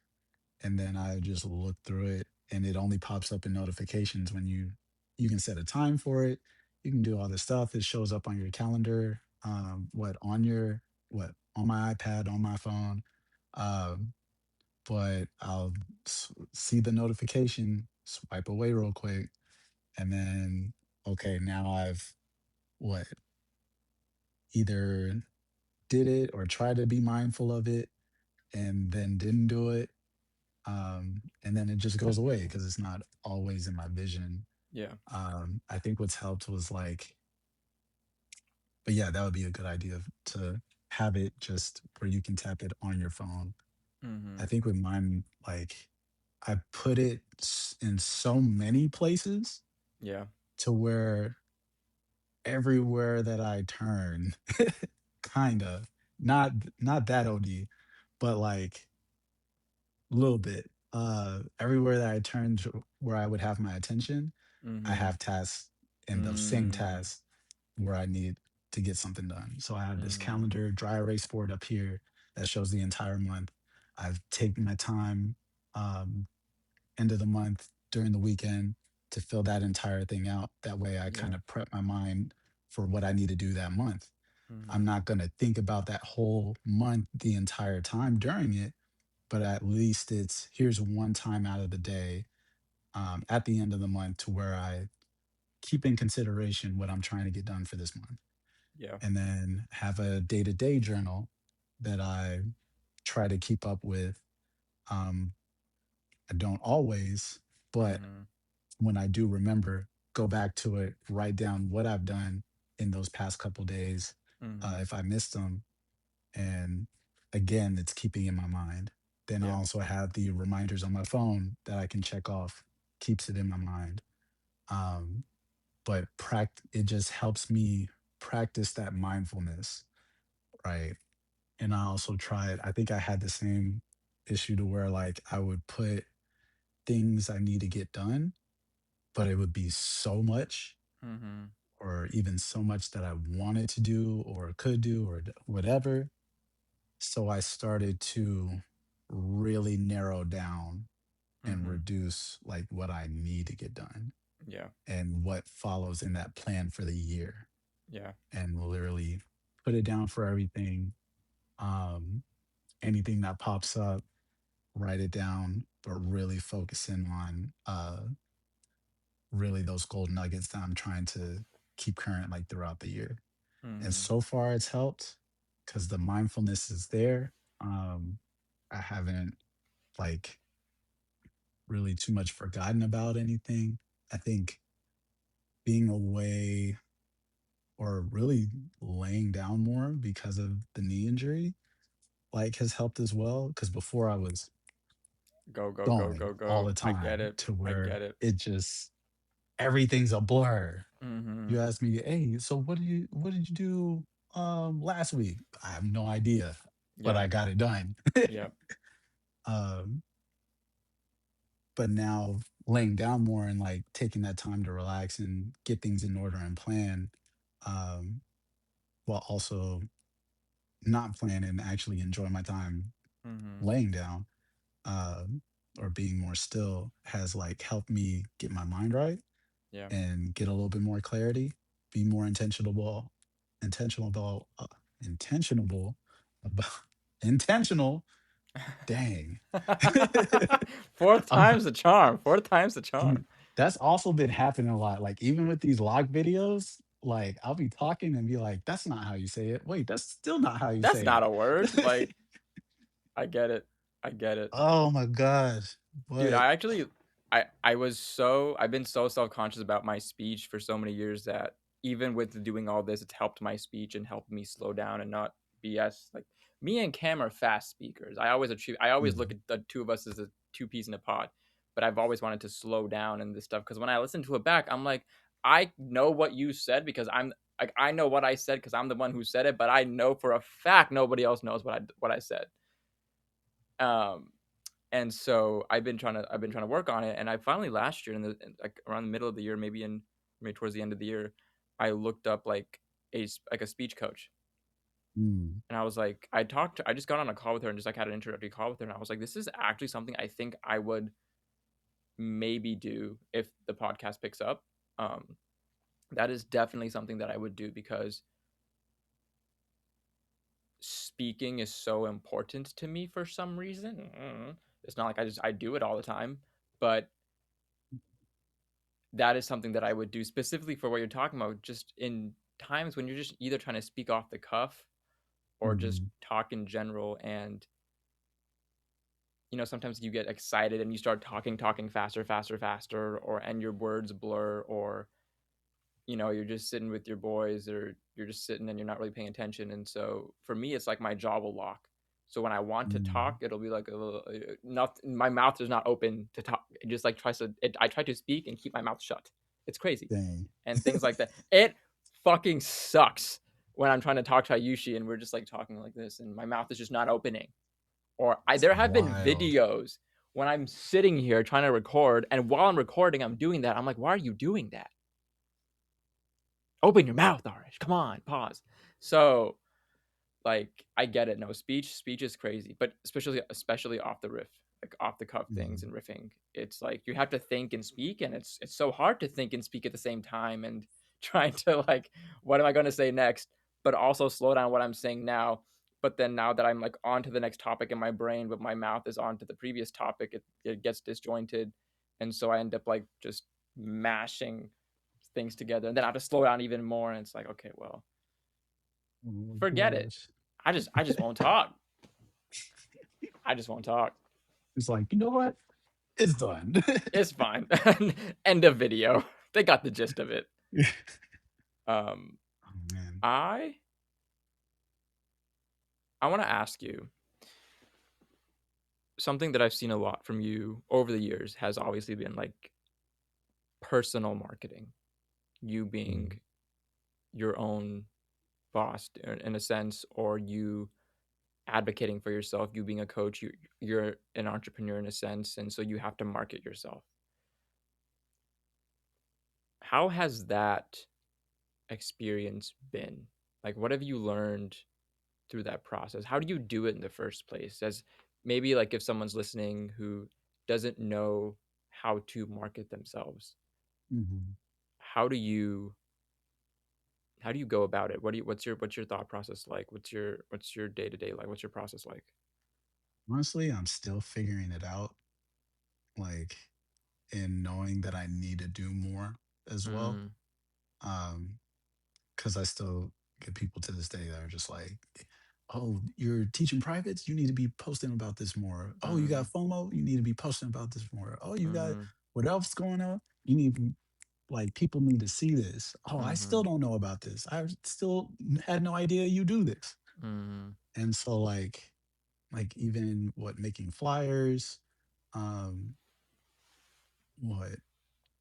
B: And then I just look through it, and it only pops up in notifications when you can set a time for it. You can do all this stuff. It shows up on your calendar. What on your what on my iPad on my phone. Um, but I'll see the notification, swipe away real quick, and then okay, now I've what either did it or tried to be mindful of it and then didn't do it. And then it just goes away because it's not always in my vision.
A: Yeah.
B: I think what's helped was like, but yeah, that would be a good idea to have it just where you can tap it on your phone. I
A: Mhm.
B: think with mine, like I put it in so many places
A: Yeah.
B: to where everywhere that I turn, kind of not that OD, but like a little bit. Everywhere that I turn to where I would have my attention, I
A: Mhm.
B: have tasks and those same
A: Mm.
B: tasks where I need to get something done. So I have this
A: Mhm.
B: calendar, dry erase board up here that shows the entire month. I've taken my time, um, end of the month during the weekend to fill that entire thing out. That way I kind
A: Yeah.
B: of prep my mind for what I need to do that month. I'm
A: Mhm.
B: not going to think about that whole month the entire time during it, but at least it's here's one time out of the day, at the end of the month to where I keep in consideration what I'm trying to get done for this month.
A: Yeah.
B: And then have a day to day journal that I try to keep up with. Um, I don't always, but
A: Mhm.
B: when I do remember, go back to it, write down what I've done in those past couple days,
A: Mhm.
B: if I missed them. And again, it's keeping in my mind. Then I
A: Yeah.
B: also have the reminders on my phone that I can check off, keeps it in my mind. Um, but it just helps me practice that mindfulness, right? And I also tried, I think I had the same issue to where like I would put things I need to get done, but it would be so much
A: Mhm.
B: or even so much that I wanted to do or could do or whatever. So I started to really narrow down and
A: Mhm.
B: reduce like what I need to get done
A: Yeah.
B: and what follows in that plan for the year
A: Yeah.
B: and literally put it down for everything. Um, Anything that pops up, write it down, but really focusing on really those gold nuggets that I'm trying to keep current like throughout the year. And
A: Mhm.
B: so far it's helped because the mindfulness is there. Um, I haven't like really too much forgotten about anything. I think being away or really laying down more because of the knee injury like has helped as well. Because before I was
A: Go, go, go,
B: going
A: go,
B: all
A: go.
B: the
A: I get
B: time
A: it.
B: to
A: I
B: where
A: get it.
B: it just everything's a blur. You
A: Mhm.
B: asked me, hey, so what did you do last week? I have no idea, but
A: Yeah.
B: I got it done.
A: Yeah.
B: um, but now laying down more and like taking that time to relax and get things in order and plan, um, while also not plan and actually enjoy my time
A: Mhm.
B: laying down, um, or being more still has like helped me get my mind right
A: Yeah.
B: and get a little bit more clarity, be more intentional about, intentional about, intentional. Dang.
A: Fourth
B: Um,
A: time's the charm. Fourth time's the charm.
B: dude, that's also been happening a lot. Like even with these log videos, like I'll be talking and be like, "That's not how you say it." Wait, that's still not how you
A: That's
B: say
A: not
B: it.
A: a word. Like, I get it. I get it.
B: Oh my gosh.
A: Dude,
B: But
A: I actually I've been so self-conscious about my speech for so many years that even with doing all this, it's helped my speech and helped me slow down and not BS. Like me and Cam are fast speakers. I always look
B: mm,
A: at the two of us as a two peas in a pod. But I've always wanted to slow down in this stuff because when I listen to it back, I'm like, I know what you said because I'm like I know what I said because I'm the one who said it, but I know for a fact nobody else knows what I said. Um and so I've been trying to work on it, and I finally last year like around the middle of the year, maybe towards the end of the year, I looked up like a speech coach,
B: mm,
A: and I was like, I just got on a call with her and just like had an introductory call with her, and I was like, this is actually something I think I would maybe do if the podcast picks up. Um, that is definitely something that I would do because speaking is so important to me for some reason. It's not like I do it all the time, but that is something that I would do specifically for what you're talking about, just in times when you're just either trying to speak off the cuff or just
B: Mhm.
A: talk in general, and sometimes you get excited and you start talking faster, faster, faster, or and your words blur, or you're just sitting with your boys, or you're just sitting and you're not really paying attention. And so for me, it's like my jaw will lock. So when I want to talk,
B: Mm.
A: it'll be like a little, not my mouth is not open to talk. It just like I try to speak and keep my mouth shut. It's crazy.
B: Dang.
A: And things like that. It fucking sucks when I'm trying to talk to Ayushi and we're just like talking like this and my mouth is just not opening. Or
B: It's
A: there have been
B: wild.
A: videos when I'm sitting here trying to record, and while I'm recording, I'm doing that. I'm like, why are you doing that? Open your mouth, Arish. Come on, pause. So like I get it. No, speech is crazy, but especially off the riff, like off the cuff things
B: Mhm.
A: and riffing. It's like you have to think and speak, and it's so hard to think and speak at the same time, and trying to like, what am I going to say next, but also slow down what I'm saying now. But then now that I'm like on to the next topic in my brain, but my mouth is on to the previous topic, it gets disjointed, and so I end up like just mashing things together, and then I have to slow down even more, and it's like, okay, well,
B: Oh my
A: forget it.
B: gosh.
A: I just won't talk. I just won't talk.
B: It's like, you know what? It's done.
A: It's fine. End of video. They got the gist of it. Um,
B: Oh man.
A: I I want to ask you something that I've seen a lot from you over the years has obviously been like personal marketing. You being
B: Mm.
A: your own boss in a sense, or you advocating for yourself. You being a coach. You're an entrepreneur in a sense, and so you have to market yourself. How has that experience been? Like, what have you learned through that process? How do you do it in the first place? As maybe like if someone's listening who doesn't know how to market themselves,
B: Mhm.
A: how do you go about it? What's your thought process like? What's your day to day like? What's your process like?
B: Honestly, I'm still figuring it out, like, in knowing that I need to do more as well.
A: Mm,
B: Because I still get people to this day that are just like, "Oh, you're teaching privates. You need to be posting about this more. Oh, you got
A: mm,
B: FOMO. You need to be posting about this more. Oh, you got
A: mm,
B: what else going on? You need like people need to see this. Oh, I still
A: mm,
B: don't know about this. I still had no idea you do this."
A: mm,
B: And so like even what making flyers, um, what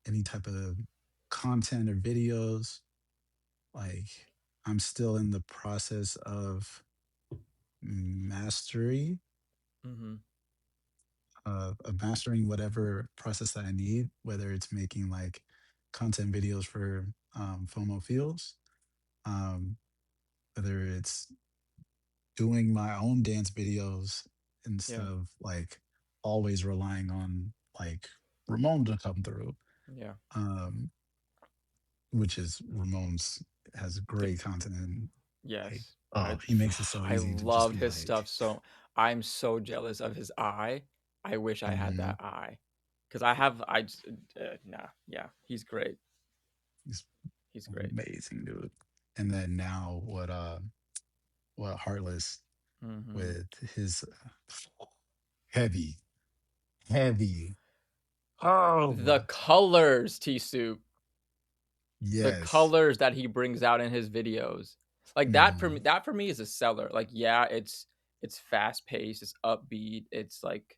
B: any type of content or videos, like I'm still in the process of mastery
A: mm,
B: of mastering whatever process that I need, whether it's making like content videos for FOMO Fields, um, whether it's doing my own dance videos instead
A: yeah,
B: of like always relying on like Ramon to come through,
A: yeah.
B: um, which is Ramon's has
A: Th-
B: great content and like
A: yes,
B: oh he makes it so
A: I
B: easy to just
A: loved
B: be
A: his
B: like
A: stuff so. I'm so jealous of his eye. I wish I had
B: mhm,
A: that eye. Because I have, I just, nah, yeah, he's great.
B: he's
A: He's great.
B: amazing dude. And then now what Heartless
A: Hmm.
B: with his heavy heavy oh
A: The colors, TSoup, the
B: yes.
A: colors that he brings out in his videos, like
B: Mhm,
A: that for me is a seller. Like, yeah, it's fast paced, it's upbeat, it's like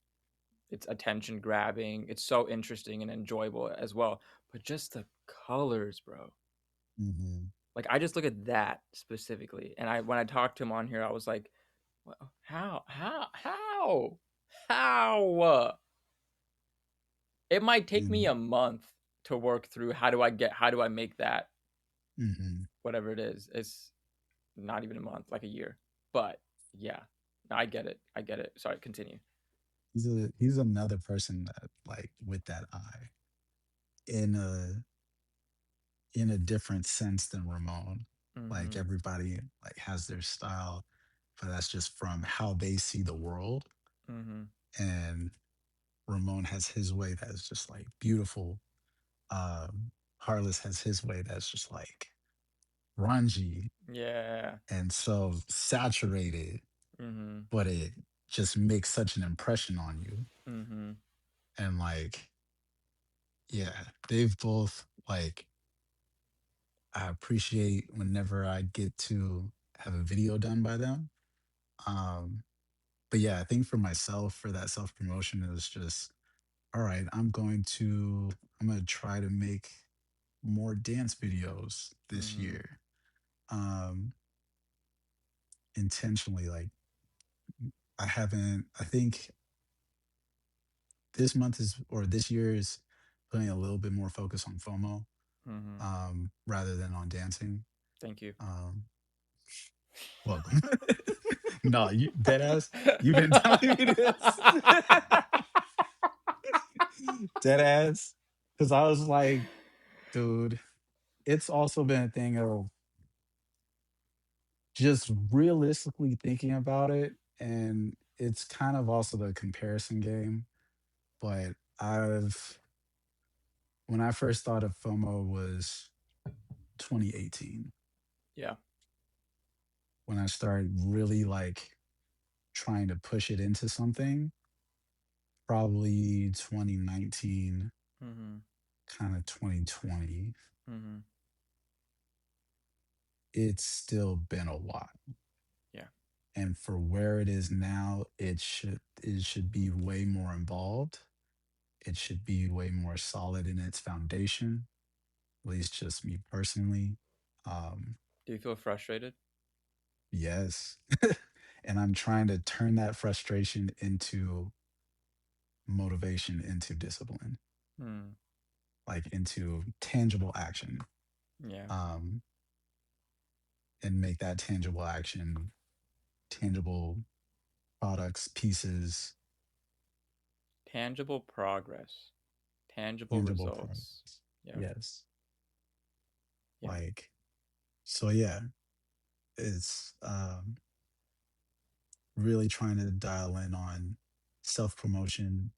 A: it's attention grabbing, it's so interesting and enjoyable as well. But just the colors, bro.
B: mhm.
A: Like I just look at that specifically, and I when I talked to him on here, I was like, well, how? It might take me
B: And
A: a month to work through how do I make that
B: mhm.
A: whatever it is. It's not even a month, like a year. But yeah, no, I get it. I get it. Sorry, continue.
B: He's another person that like with that eye in a different sense than Ramon. Like
A: Mm-hmm.
B: everybody like has their style, but that's just from how they see the world.
A: Mm-hmm.
B: And Ramon has his way that's just like beautiful. Um, Harless has his way that's just like grungy
A: Yeah.
B: and so saturated,
A: Mhm.
B: but it just makes such an impression on you.
A: Mhm.
B: And like, yeah, they've both like, I appreciate whenever I get to have a video done by them. Um, but yeah, I think for myself, for that self promotion, it was just, all right, I'm gonna try to make more dance videos this
A: Mhm.
B: year. Um, intentionally, like I think this month is or this year is putting a little bit more focus on FOMO,
A: Mhm.
B: rather than on dancing.
A: Thank you.
B: Um, welcome. No, you dead ass. You've been telling me this. Dead ass. Because I was like, dude, it's also been a thing of just realistically thinking about it. And it's kind of also the comparison game. But when I first thought of FOMO was 2018,
A: Yeah.
B: when I started really like trying to push it into something, probably 2019,
A: Mhm.
B: kind of 2020.
A: Mhm.
B: It's still been a while.
A: Yeah.
B: And for where it is now, it should be way more involved. It should be way more solid in its foundation, at least just me personally. Um,
A: Do you feel frustrated?
B: yes. And I'm trying to turn that frustration into motivation, into discipline,
A: Mm.
B: like into tangible action.
A: Yeah.
B: Um, and make that tangible action, tangible products, pieces,
A: Tangible progress. Tangible
B: tangible
A: results.
B: products.
A: Yeah.
B: Yes.
A: Yeah.
B: Like, so yeah, it's really trying to dial in on self promotion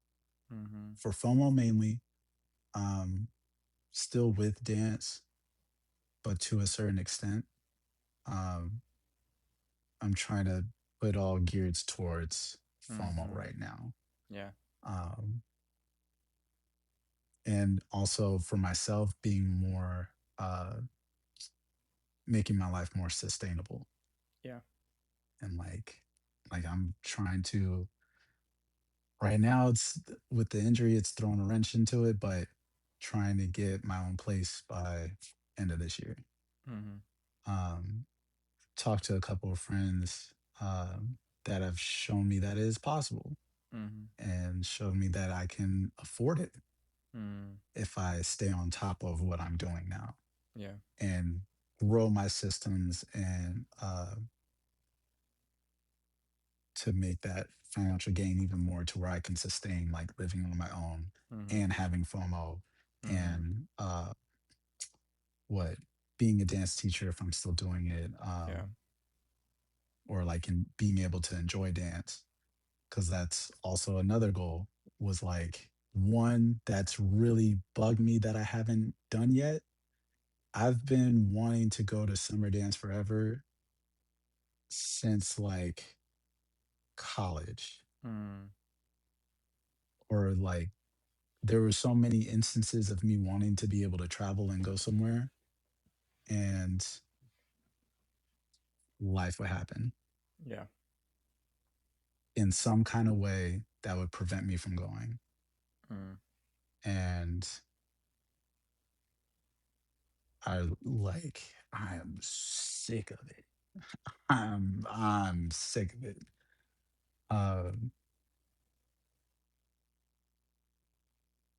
A: Mhm.
B: for FOMO mainly, um, still with dance, but to a certain extent. Um, I'm trying to put all geared towards FOMO
A: Mhm.
B: right now.
A: Yeah.
B: Um, and also for myself, being more, making my life more sustainable.
A: Yeah.
B: And like I'm trying to, right now, it's with the injury, it's throwing a wrench into it, but trying to get my own place by end of this year.
A: Mhm.
B: Um, Talked to a couple of friends, that have shown me that it is possible
A: Mhm.
B: and showed me that I can afford it
A: Mm.
B: if I stay on top of what I'm doing now
A: Yeah.
B: and grow my systems and, to make that financial gain even more to where I can sustain like living on my own
A: Mhm.
B: and having FOMO
A: Mhm.
B: and, what being a dance teacher if I'm still doing it,
A: Yeah.
B: or like in being able to enjoy dance, because that's also another goal, was like one that's really bugged me that I haven't done yet. I've been wanting to go to summer dance forever since like college,
A: Mm.
B: or like there were so many instances of me wanting to be able to travel and go somewhere, and life would happen
A: Yeah.
B: in some kind of way that would prevent me from going.
A: Mm.
B: And I am sick of it. I'm sick of it. Um,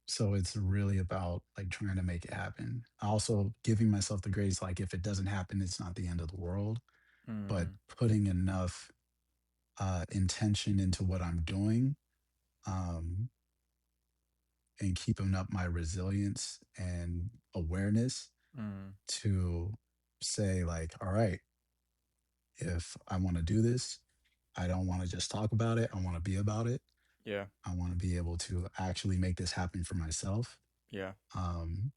B: so it's really about like trying to make it happen. Also giving myself the grace, like if it doesn't happen, it's not the end of the world, but
A: Mm.
B: putting enough, intention into what I'm doing, um, and keeping up my resilience and awareness
A: Mm.
B: to say like, all right, if I want to do this, I don't want to just talk about it. I want to be about it.
A: Yeah.
B: I want to be able to actually make this happen for myself.
A: Yeah.
B: Um,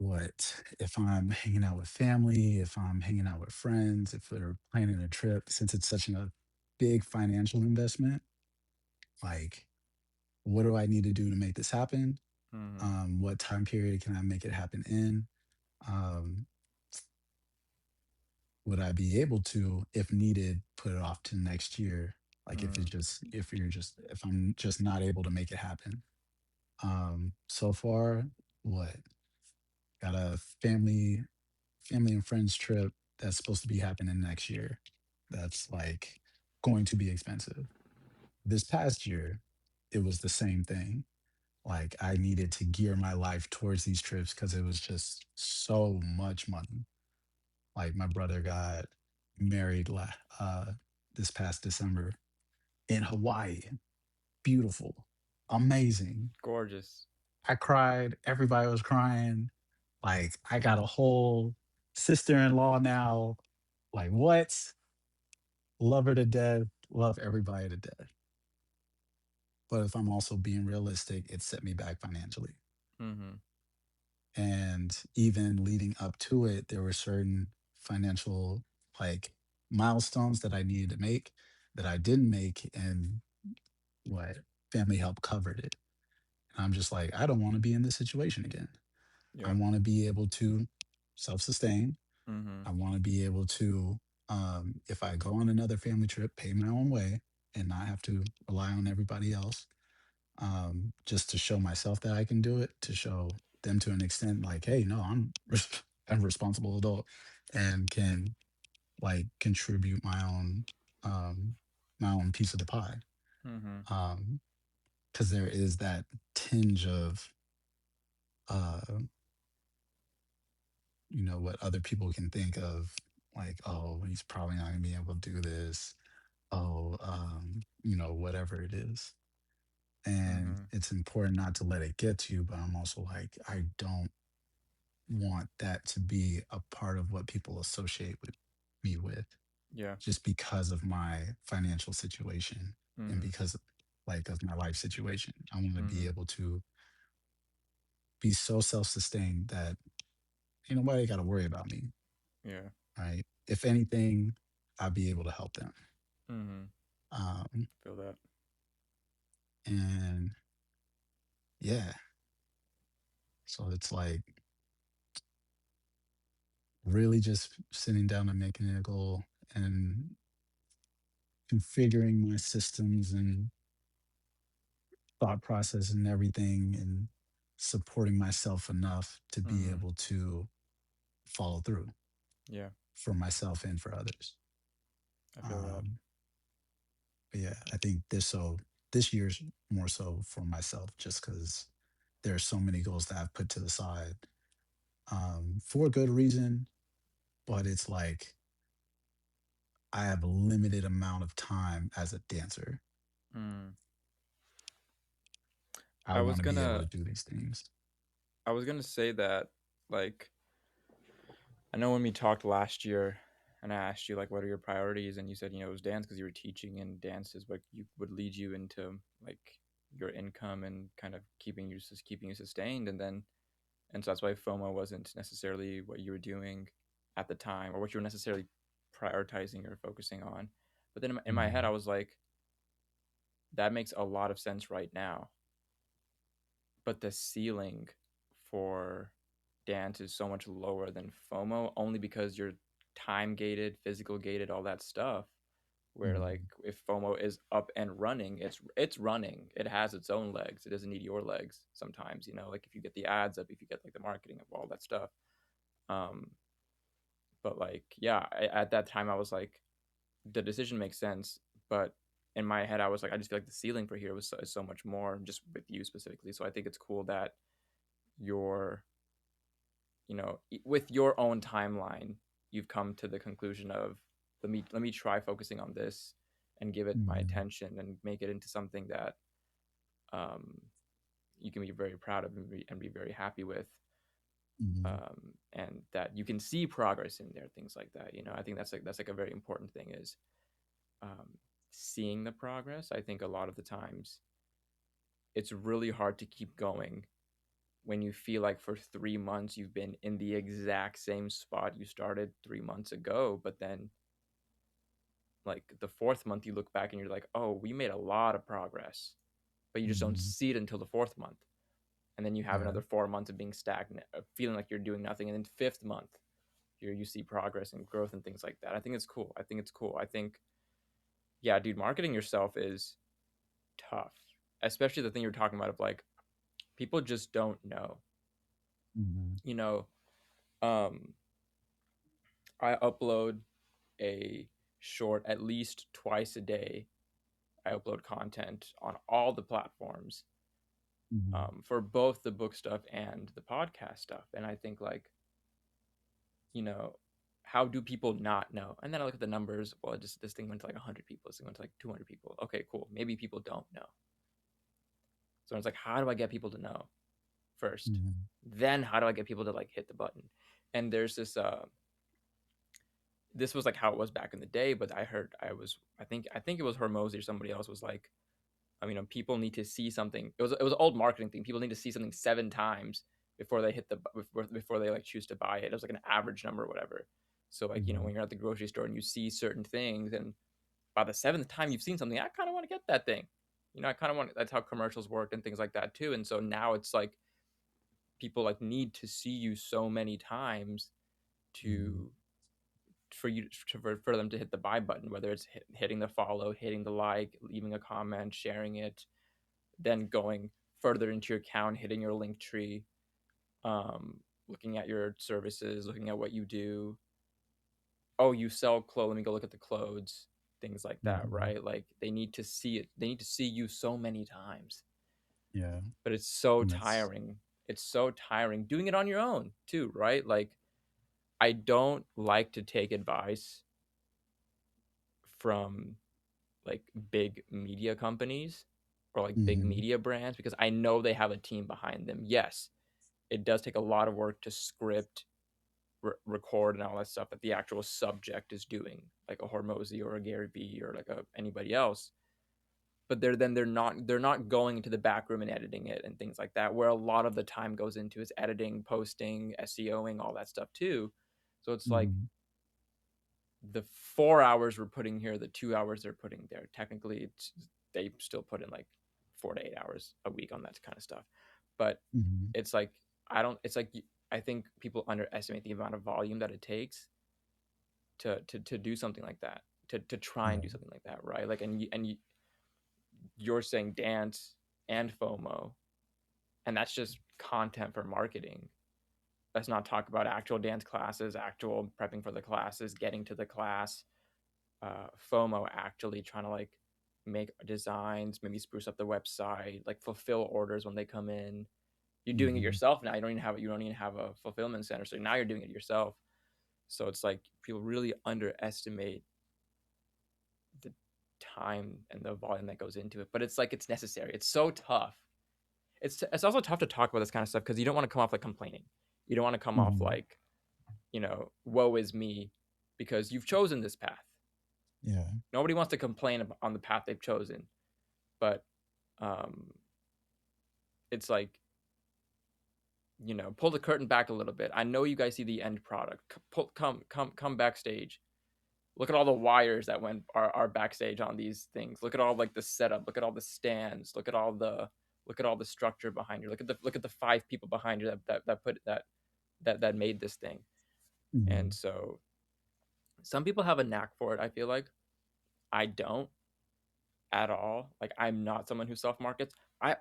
B: what if I'm hanging out with family, if I'm hanging out with friends, if we're planning a trip, since it's such a big financial investment, like what do I need to do to make this happen?
A: Mm-hmm.
B: What time period can I make it happen in? Um, would I be able to, if needed, put it off to next year? Like
A: Mm-hmm.
B: if I'm just not able to make it happen. So far, what got a family and friends trip that's supposed to be happening next year. That's like going to be expensive. This past year, it was the same thing. Like I needed to gear my life towards these trips because it was just so much money. Like my brother got married this past December in Hawaii. Beautiful, amazing.
A: Gorgeous.
B: I cried. Everybody was crying. Like I got a whole sister-in-law now. Like what? Love her to death. Love everybody to death. But if I'm also being realistic, it set me back financially.
A: Mm-hmm.
B: And even leading up to it, there were certain financial like milestones that I needed to make that I didn't make, and what family help covered it. And I'm just like, I don't want to be in this situation again. I
A: Yeah.
B: want to be able to self-sustain.
A: Mm-hmm.
B: I want to be able to, if I go on another family trip, pay my own way and not have to rely on everybody else. Just to show myself that I can do it, to show them to an extent, like, hey, no, I'm a responsible adult and can like contribute um, my own piece of the pie.
A: Mm-hmm.
B: Um, because there is that tinge of, uh, what other people can think of, like, oh, he's probably not gonna be able to do this. Oh, whatever it is. And
A: Mm-hmm.
B: it's important not to let it get to you, but I'm also like, I don't want that to be a part of what people associate with me with,
A: Yeah.
B: just because of my financial situation and
A: Mm-hmm.
B: because like of my life situation. I want to be
A: Mm-hmm.
B: able to be so self-sustained that ain't nobody got to worry about me,
A: Yeah.
B: right? If anything, I'll be able to help them.
A: Mm-hmm.
B: um
A: Feel that.
B: and yeah, so it's like really just sitting down and making it a goal and configuring my systems and thought process and everything, and supporting myself enough to be
A: Mm-hmm.
B: able to follow through
A: Yeah.
B: for myself and for others.
A: I feel that.
B: Um, but yeah, I think this year's more so for myself, just because there are so many goals that I've put to the side, for good reason. But it's like I have a limited amount of time as a dancer.
A: Mm.
B: I
A: I was
B: want to be able
A: gonna
B: to do these things.
A: I was gonna say that, like, I know when we talked last year and I asked you like what are your priorities, and you said, it was dance because you were teaching, and dance is what you would lead you into like your income and kind of keeping you sustained. And so that's why FOMO wasn't necessarily what you were doing at the time or what you were necessarily prioritizing or focusing on. But then in my head I
B: Mhm.
A: was like, that makes a lot of sense right now, but the ceiling for dance is so much lower than FOMO, only because you're time gated, physical gated, all that stuff. Where like
B: Mhm.
A: if FOMO is up and running, it's running. It has its own legs. It doesn't need your legs sometimes. Like if you get the ads up, if you get like the marketing of all that stuff. Um, but like yeah, at that time I was like, the decision makes sense, but in my head I was like, I just feel like the ceiling for here was so much more, just with you specifically. So I think it's cool that you're with your own timeline, you've come to the conclusion of let me try focusing on this and give it my
B: Mhm.
A: attention and make it into something that um, you can be very proud of and be very happy with,
B: Mhm.
A: and that you can see progress in there, things like that. I think that's like a very important thing is um, seeing the progress. I think a lot of the times it's really hard to keep going when you feel like for 3 months you've been in the exact same spot you started 3 months ago, but then like the fourth month you look back and you're like, oh, we made a lot of progress, but you just don't
B: Mhm.
A: see it until the fourth month. And then you have
B: Yeah.
A: another 4 months of being stagnant, of feeling like you're doing nothing. And then fifth month, you see progress and growth and things like that. I think it's cool. I think it's cool. I think, yeah, dude, marketing yourself is tough, especially the thing you're talking about of like people just don't know.
B: Mhm.
A: You know, um, I upload a short at least twice a day. I upload content on all the platforms,
B: Mhm.
A: for both the book stuff and the podcast stuff. And I think like, you know, how do people not know? And then I look at the numbers. Well, just this thing went to like 100 people. This thing went to like 200 people. Okay, cool. Maybe people don't know. So it's like, how do I get people to know first?
B: Mhm.
A: Then how do I get people to like hit the button? And there's this was like how it was back in the day, but I think it was Hormozy or somebody else was like, people need to see something. It was an old marketing thing. People need to see something 7 times before they hit the before they like choose to buy it. It was like an average number or whatever. So like,
B: Mhm.
A: when you're at the grocery store and you see certain things, and by the seventh time you've seen something, I kind of want to get that thing. I kind of want. That's how commercials work and things like that too. And so now it's like people like need to see you so many times
B: Mhm.
A: to for you for them to hit the buy button, whether it's hitting the follow, hitting the like, leaving a comment, sharing it, then going further into your account, hitting your link tree, looking at your services, looking at what you do. Oh, you sell clothes. Let me go look at the clothes. Things like that,
B: Mhm.
A: right? Like they need to see it. They need to see you so many times,
B: Yeah.
A: but it's so
B: And that's
A: tiring. It's so tiring doing it on your own too, right? Like I don't like to take advice from like big media companies or like big
B: Mhm.
A: media brands because I know they have a team behind them. Yes, it does take a lot of work to script, record, and all that stuff that the actual subject is doing, like a Hormozy or a Gary Vee or like anybody else. But they're not going into the back room and editing it and things like that, where a lot of the time goes into is editing, posting, SEOing, all that stuff too. So it's like
B: Mhm.
A: the 4 hours we're putting here, the 2 hours they're putting there. Technically, they still put in like 4 to 8 hours a week on that kind of stuff. But
B: Mhm.
A: it's like I don't. It's like I think people underestimate the amount of volume that it takes to do something like that. To try and
B: Yeah.
A: do something like that, right? Like, you're saying dance and FOMO, and that's just content for marketing. Let's not talk about actual dance classes, actual prepping for the classes, getting to the class, FOMO actually trying to like make designs, maybe spruce up the website, like fulfill orders when they come in. You're doing it
B: Mhm.
A: yourself now. You don't even have a fulfillment center, so now you're doing it yourself. So it's like people really underestimate the time and the volume that goes into it, but it's like it's necessary. It's so tough. It's also tough to talk about this kind of stuff because you don't want to come off like complaining. You don't want to come off
B: Mhm.
A: like, woe is me, because you've chosen this path.
B: Yeah.
A: Nobody wants to complain on the path they've chosen, but um, it's like, pull the curtain back a little bit. I know you guys see the end product. Come backstage. Look at all the wires that are backstage on these things. Look at all like the setup. Look at all the stands. Look at all the structure behind you. Look at the 5 people behind you that made this thing. And
B: Mhm.
A: so some people have a knack for it. I feel like I don't at all. Like I'm not someone who self markets. I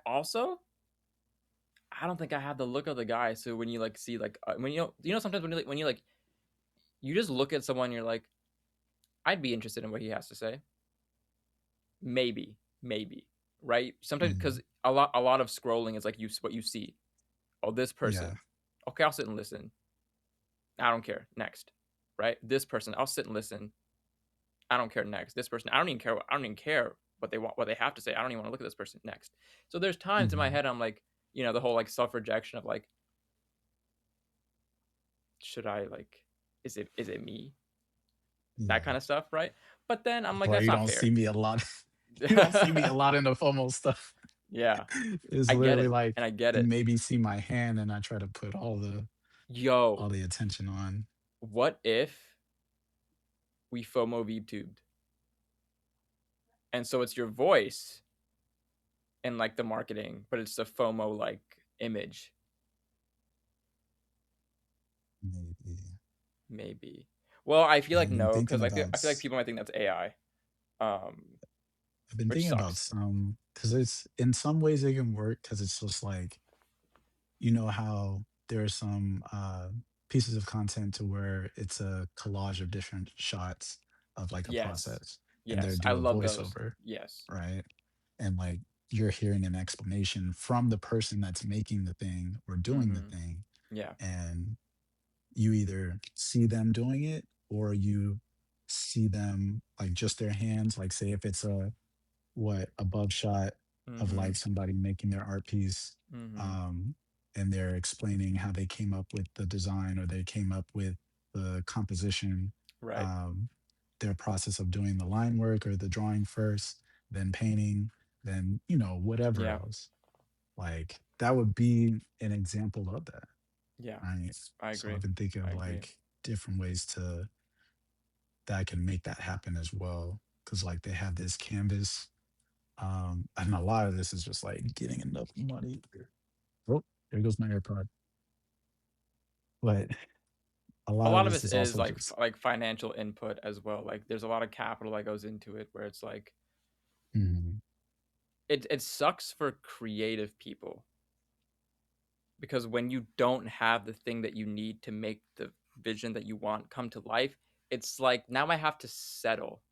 A: don't think I have the look of the guy. So when you like see like when sometimes when you you just look at someone, you're like, I'd be interested in what he has to say. Maybe, right? Sometimes because
B: Mhm.
A: a lot of scrolling is like what you see. Oh, this
B: Yeah.
A: person. Okay, I'll sit and listen. I don't care. Next, right? This person. I'll sit and listen. I don't care. Next, this person. I don't even care. I don't even care what they have to say. I don't even want to look at this person. Next. So there's times in my
B: Mhm.
A: head I'm like, the whole like self rejection of like, should I like, is it me? That
B: Yeah.
A: kind of stuff, right? But then I'm
B: That's
A: like,
B: why
A: that's
B: you
A: not
B: don't see
A: fair.
B: me a lot. You don't see me a lot in the FOMO stuff.
A: Yeah,
B: It's
A: I get
B: literally
A: it,
B: like
A: and I get
B: you
A: it.
B: maybe see my hand and I try to put all
A: Yo,
B: the attention on.
A: what if we FOMO VTubed? And so it's your voice and like the marketing, but it's the FOMO like image,
B: Maybe.
A: maybe. Well, I feel
B: Yeah,
A: like no, because I feel like people might think that's AI.
B: I've been
A: Which
B: thinking about
A: sucks.
B: some because it's in some ways it can work because it's just like you know how there are some pieces of content to where it's a collage of different shots of like a
A: Yes.
B: process and they
A: Yes. I
B: do a
A: love those.
B: voiceover,
A: Yes.
B: right? And like you're hearing an explanation from the person that's making the thing or doing the
A: Mm-hmm.
B: thing,
A: Yeah.
B: and you either see them doing it or you see them like just their hands, like say if it's a what above shot of
A: Mm-hmm.
B: like somebody making their art piece,
A: Mm-hmm.
B: um, and they're explaining how they came up with the design or they came up with the composition,
A: Right.
B: um, their process of doing the line work or the drawing first, then painting, then whatever
A: Yeah.
B: else. Like that would be an example of that,
A: Yeah.
B: right?
A: I
B: So
A: agree.
B: I've been thinking
A: I
B: of
A: agree.
B: like different ways to that can make that happen as well. Cause like they have this canvas, and a lot of this is just like getting enough money. Oh, there goes my AirPod. But a
A: A
B: lot of
A: lot of
B: this
A: this
B: is
A: is
B: also
A: like
B: just
A: like financial input as well. Like there's a lot of capital that goes into it where it's like
B: mhm,
A: it sucks for creative people because when you don't have the thing that you need to make the vision that you want come to life, it's like now I have to settle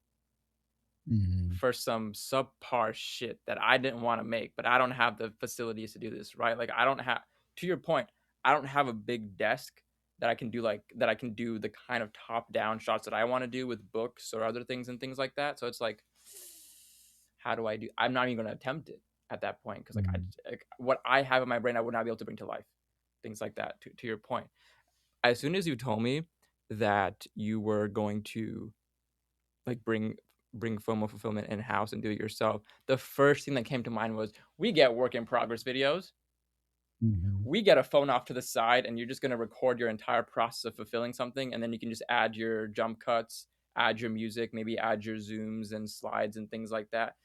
B: mhm,
A: for some subpar shit that I didn't want to make, but I don't have the facilities to do this, right? Like I don't have to your point, I don't have a big desk that I can do that I can do the kind of top down shots that I want to do with books or other things and things like that. So it's like how do I do I'm not even going to attempt it at that point because
B: mhm,
A: like what I have in my brain I would not be able to bring to life. Things like that to your point. As soon as you told me that you were going to like bring FOMO fulfillment in house and do it yourself, the first thing that came to mind was we get work in progress videos.
B: mhm.
A: We get a phone off to the side, and you're just going to record your entire process of fulfilling something, and then you can just add your jump cuts, add your music, maybe add your zooms and slides and things like that.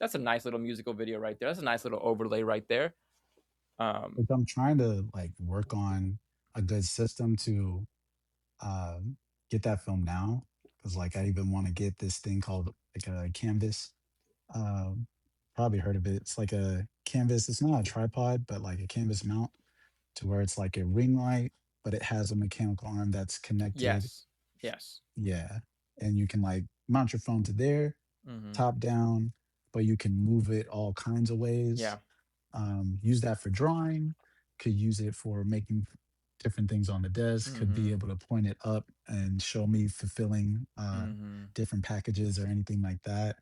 A: That's a nice little musical video right there. That's a nice little overlay right there. Um,
B: Like I'm trying to like work on a good system to get that film now. Cause like I even want to get this thing called like a canvas. Um, Probably heard of it. It's like a canvas. It's not a tripod, but like a canvas mount to where it's like a ring light, but it has a mechanical arm that's connected.
A: yes, yes,
B: Yeah. And you can like mount your phone to there,
A: mm-hmm.
B: top down, but you can move it all kinds of ways.
A: Yeah,
B: Use that for drawing, could use it for making different things on the desk, could be
A: mm-hmm.
B: able to point it up and show me fulfilling
A: Mm-hmm.
B: different packages or anything like that.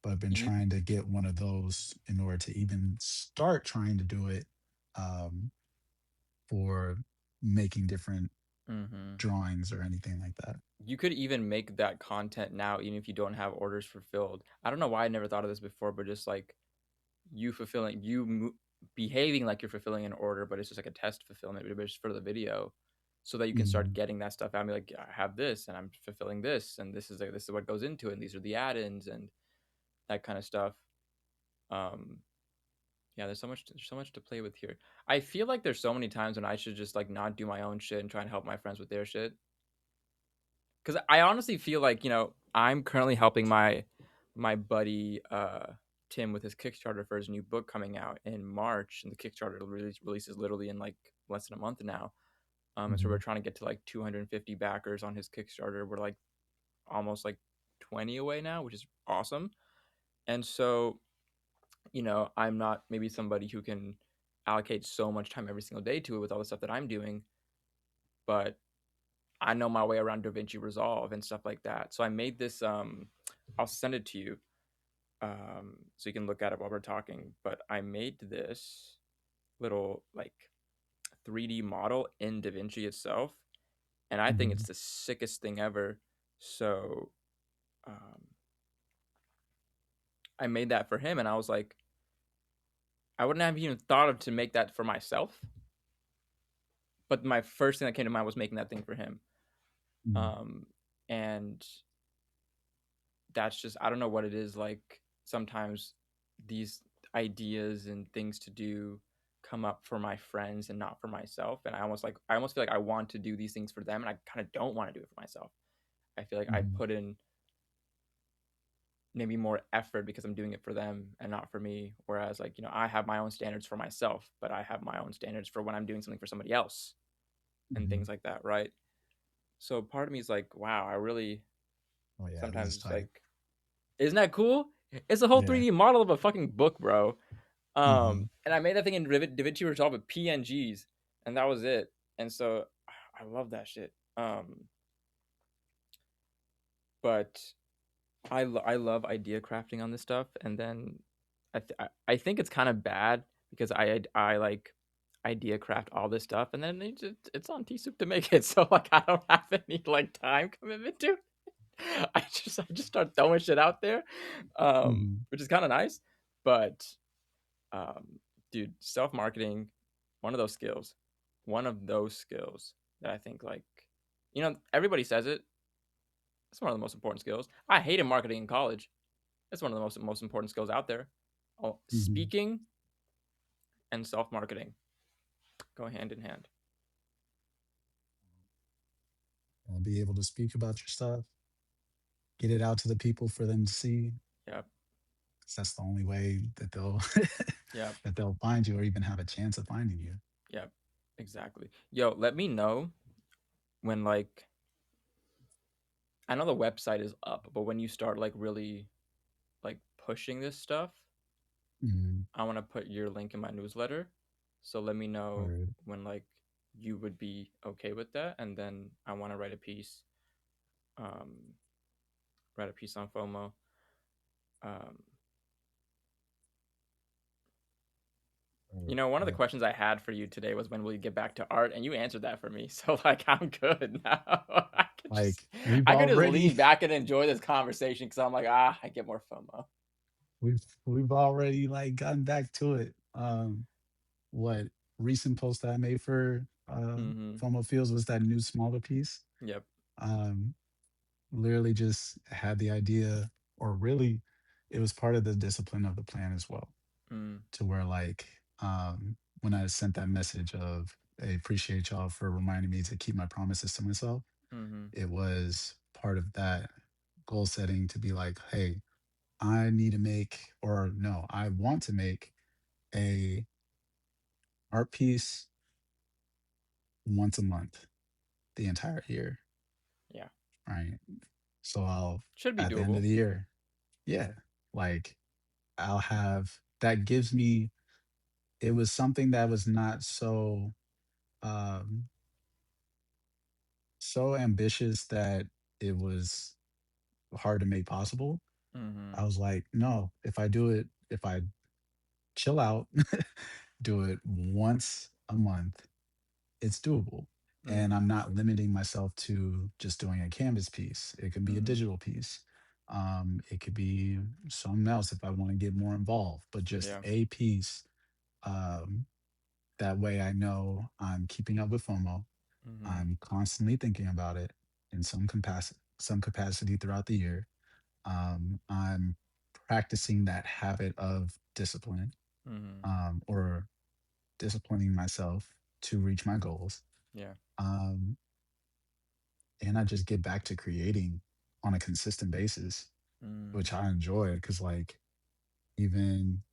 B: But I've been
A: You,
B: trying to get one of those in order to even start trying to do it, um, for making different
A: mm-hmm.
B: drawings or anything like that.
A: You could even make that content now, even if you don't have orders fulfilled. I don't know why I never thought of this before, but just like you fulfilling, behaving like you're fulfilling an order, but it's just like a test fulfillment, but it's for the video, so that you can start
B: Mhm.
A: getting that stuff. I mean, like I have this, and I'm fulfilling this, and this is what goes into it, and these are the add-ins and that kind of stuff. Um, yeah, there's so much to play with here. I feel like there's so many times when I should just like not do my own shit and try and help my friends with their shit. Because I honestly feel like I'm currently helping my buddy Tim with his Kickstarter for his new book coming out in March, and the Kickstarter releases literally in like less than a month now. And so we're
B: Mhm.
A: trying to get to like 250 backers on his Kickstarter. We're like almost like 20 away now, which is awesome. And so I'm not maybe somebody who can allocate so much time every single day to it with all the stuff that I'm doing, but I know my way around DaVinci Resolve and stuff like that. So I made this. I'll send it to you so you can look at it while we're talking. But I made this little like 3D model in DaVinci itself, and I think it's
B: Mhm.
A: the sickest thing ever. So um, I made that for him, and I was like, I wouldn't have even thought of to make that for myself, but my first thing that came to mind was making that thing for him.
B: Mm,
A: Um, and that's just, I don't know what it is, like sometimes these ideas and things to do come up for my friends and not for myself, and I almost feel like I want to do these things for them and I kind of don't want to do it for myself. I feel like I
B: mhm,
A: put in maybe more effort because I'm doing it for them and not for me, whereas like, I have my own standards for myself, but I have my own standards for when I'm doing something for somebody else and
B: mhm.
A: things like that, right? So part of me is like, wow, I really
B: Oh yeah, this
A: sometimes
B: is
A: just
B: tight.
A: like, isn't that cool? It's a whole
B: Yeah.
A: 3D model of a fucking book, bro.
B: Hmm.
A: And I made that thing in DaVinci Resolve with PNGs, and that was it. And so I love that shit. But I love idea crafting on this stuff, and then I think it's kind of bad because I like idea craft all this stuff, and then it's on TSoup to make it, so like I don't have any like time commitment to. I just start throwing shit out there,
B: Hmm.
A: which is kind of nice, but um, dude, self marketing, one of those skills, one of those skills that I think like, everybody says it. It's one of the most important skills. I hated marketing in college. It's one of the most important skills out there. Oh,
B: Hmm.
A: speaking and self marketing go hand in hand.
B: Be able to speak about your stuff, get it out to the people for them to see.
A: Yep,
B: 'Cause that's the only way that they'll
A: yep,
B: that they'll find you or even have a chance of finding you.
A: yep, exactly. Yo, let me know when like I know the website is up, but when you start like really like pushing this stuff,
B: Mhm.
A: I want to put your link in my newsletter. So let me know
B: Word.
A: when like you would be okay with that, and then I want to um, write a piece on FOMO. Um, one of the
B: Yeah.
A: questions I had for you today was when will you get back to art, and you answered that for me. So like I'm good now.
B: Like we've
A: I could just
B: already
A: lean back and enjoy this conversation because I'm like I get more FOMO.
B: we've already like gotten back to it. What recent post that I made for
A: Mm-hmm.
B: FOMO Fields was that new smaller piece.
A: Yep.
B: Um Literally just had the idea, or really it was part of the discipline of the plan as well,
A: Mm.
B: to where like when I sent that message of, "Hey, appreciate y'all for reminding me to keep my promises to myself,"
A: Mm-hmm.
B: it was part of that goal setting to be like, "Hey, I need to make, or no, I want to make a art piece once a month the entire year."
A: Yeah.
B: Right. So I'll,
A: Should be
B: at the end of
A: doable.
B: the year, yeah, like I'll have, that gives me, it was something that was not so um so ambitious that it was hard to make possible.
A: Mm-hmm.
B: I was like, no, if I do it, if I chill out, do it once a month, it's doable. And
A: Mm.
B: I'm not limiting myself to just doing a canvas piece. It can be a
A: Mm-hmm.
B: digital piece. It could be something else if I want to get more involved, but just
A: Yeah.
B: a piece. Um, that way I know I'm keeping up with FOMO.
A: Mm-hmm.
B: I'm constantly thinking about it in some capacity throughout the year. I'm practicing that habit of discipline,
A: Mm-hmm.
B: or disciplining myself to reach my goals.
A: Yeah.
B: Um, and I just get back to creating on a consistent basis,
A: Mm.
B: which I enjoy because, like, even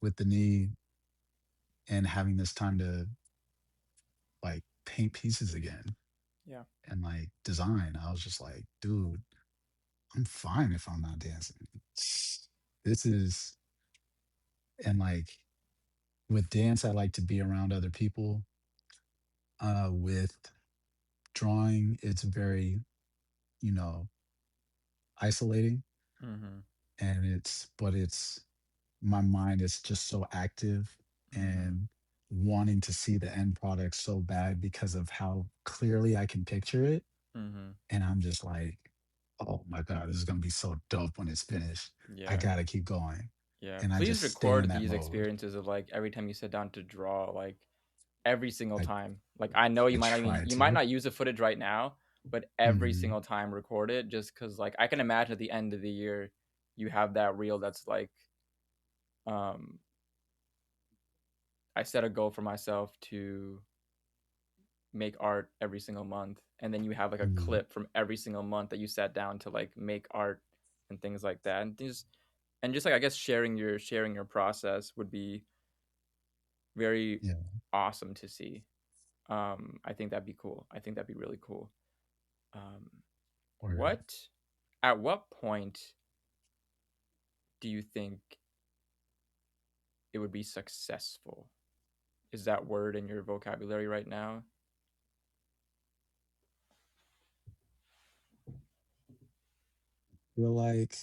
B: with the knee and having this time to like paint pieces again
A: Yeah.
B: and like design, I was just like, dude, I'm fine if I'm not dancing. This is, and like with dance, I like to be around other people. With drawing, it's very, you know, isolating,
A: Mm-hmm.
B: and but it's my mind is just so active
A: Mm-hmm.
B: and wanting to see the end product so bad because of how clearly I can picture it.
A: Mm-hmm.
B: And I'm just like, oh my God, this is gonna be so dope when it's finished. I
A: Yeah.
B: gotta keep going.
A: Yeah.
B: and I
A: Please
B: just stay in
A: record
B: that
A: these
B: mode.
A: experiences of like every time you sit down to draw, like every single
B: I
A: time. Like I know
B: I try
A: you might
B: to.
A: not use the footage right now, but every
B: Mhm.
A: single time record it just cuz like I can imagine at the end of the year you have that reel that's like um I set a goal for myself to make art every single month, and then you have like a
B: Mm.
A: clip from every single month that you sat down to like make art and things like that. And just like I guess sharing your process would be very
B: Yeah.
A: awesome to see. I think that'd be cool. I think that'd be really cool. Um,
B: Word.
A: what at what point do you think it would be successful? Is that word in your vocabulary right now?
B: Feel like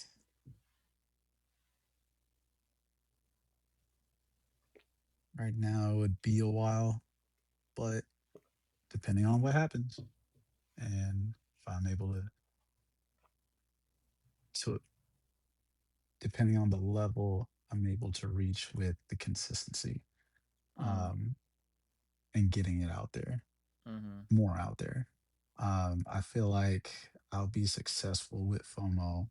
B: right now it would be a while, but depending on what happens and if I'm able to depending on the level I'm able to reach with the consistency,
A: Mm,
B: um, and getting it out there,
A: mm-hmm.
B: more out there. I feel like I'll be successful with FOMO.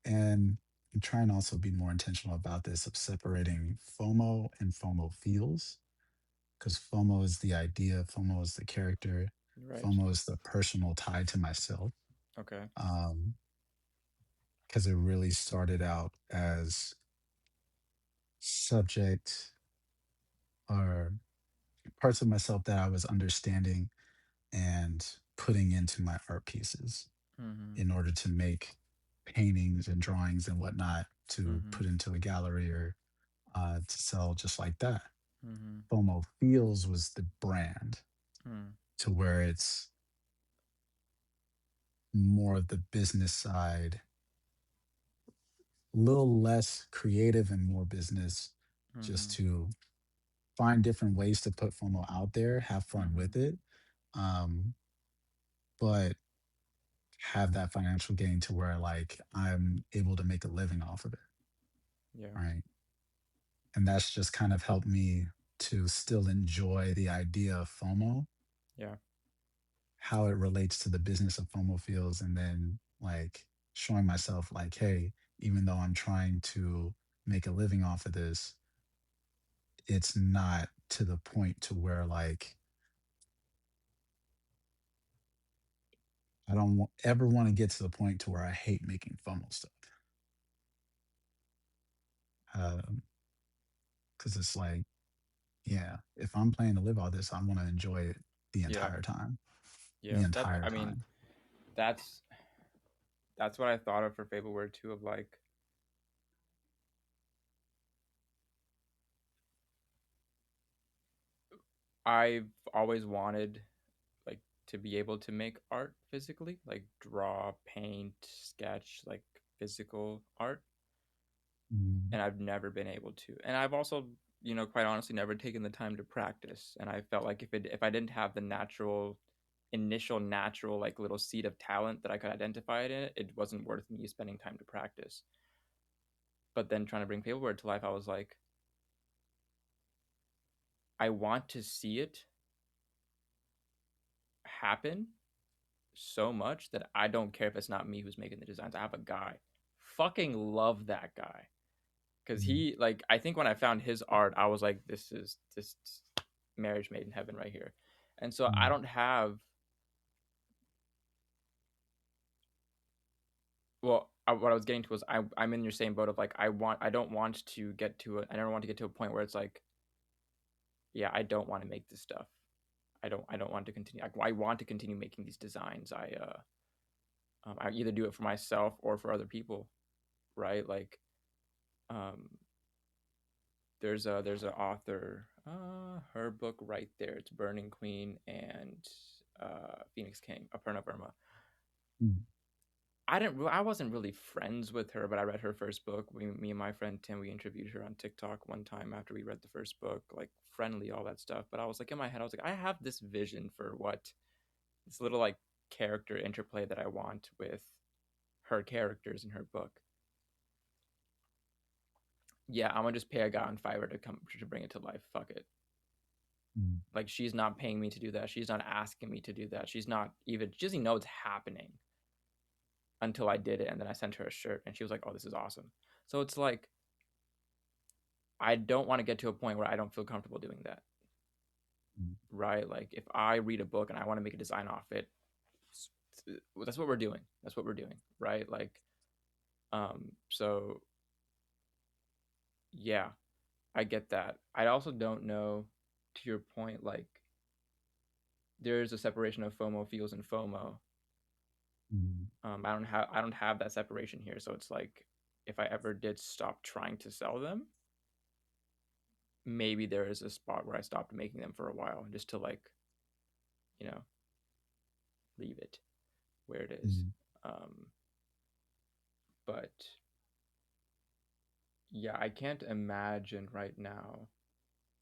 B: And I'm trying to also be more intentional about this of separating FOMO and FOMO feels, because FOMO is the idea, FOMO is the character,
A: Right.
B: FOMO is the personal tie to myself.
A: Okay.
B: Um, because it really started out as subject or parts of myself that I was understanding and putting into my art pieces
A: Mm-hmm.
B: in order to make paintings and drawings and whatnot to
A: Mm-hmm.
B: put into a gallery or to sell just like that.
A: Mm-hmm.
B: FOMO Feels was the brand
A: Mm,
B: to where it's more of the business side, a little less creative and more business, just
A: mm-hmm.
B: to find different ways to put FOMO out there, have fun
A: Mm-hmm.
B: with it, um, but have that financial gain to where like I'm able to make a living off of it.
A: Yeah.
B: Right. And that's just kind of helped me to still enjoy the idea of FOMO,
A: Yeah.
B: how it relates to the business of FOMO feels, and then like showing myself like, hey, even though I'm trying to make a living off of this, it's not to the point to where like I don't ever want to get to the point to where I hate making FOMO stuff. Because it's like, yeah, if I'm planning to live all this, I want to enjoy it the
A: Yeah.
B: entire time. The
A: Yeah. That
B: entire
A: I mean,
B: time.
A: that's that's what I thought of for Fableware too. Of like, I've always wanted like to be able to make art physically, like draw, paint, sketch, like physical art,
B: Mm,
A: and I've never been able to. And I've also, quite honestly, never taken the time to practice. And I felt like if I didn't have the natural like little seed of talent that I could identify it in, it wasn't worth me spending time to practice. But then trying to bring Fableware to life, I was like, I want to see it happen so much that I don't care if it's not me who's making the designs. I have a guy. Fucking love that guy. Cause
B: mm,
A: he like I think when I found his art, I was like, this is this marriage made in heaven right here. And so I
B: mm,
A: don't have what I was getting to was I'm in your same boat of like I don't want to get to it. I never want to get to a point where it's like, yeah, I don't want to make this stuff. I don't want to continue. I want to continue making these designs. I either do it for myself or for other people, right? Like um, there's an author, her book right there. It's Burning Queen and Phoenix King, Aparna Verma.
B: mm,
A: I wasn't really friends with her, but I read her first book. Me and my friend Tim, we interviewed her on TikTok one time after we read the first book, like friendly, all that stuff. But I was like in my head, I was like, I have this vision for what this little like character interplay that I want with her characters in her book. yeah, I'm gonna just pay a guy on Fiverr to come to bring it to life. Fuck it.
B: Mm,
A: Like she's not paying me to do that. She's not asking me to do that. She doesn't even know it's happening until I did it, and then I sent her a shirt, and she was like, "Oh, this is awesome." So it's like I don't want to get to a point where I don't feel comfortable doing that,
B: mm,
A: right? Like if I read a book and I want to make a design off it, that's what we're doing. That's what we're doing, right? Like, so yeah, I get that. I also don't know, to your point, like there's a separation of FOMO feels and FOMO.
B: mm,
A: I don't have that separation here, so it's like if I ever did stop trying to sell them, maybe there is a spot where I stopped making them for a while just to like, you know, leave it where it is.
B: mm,
A: Um, but yeah, I can't imagine right now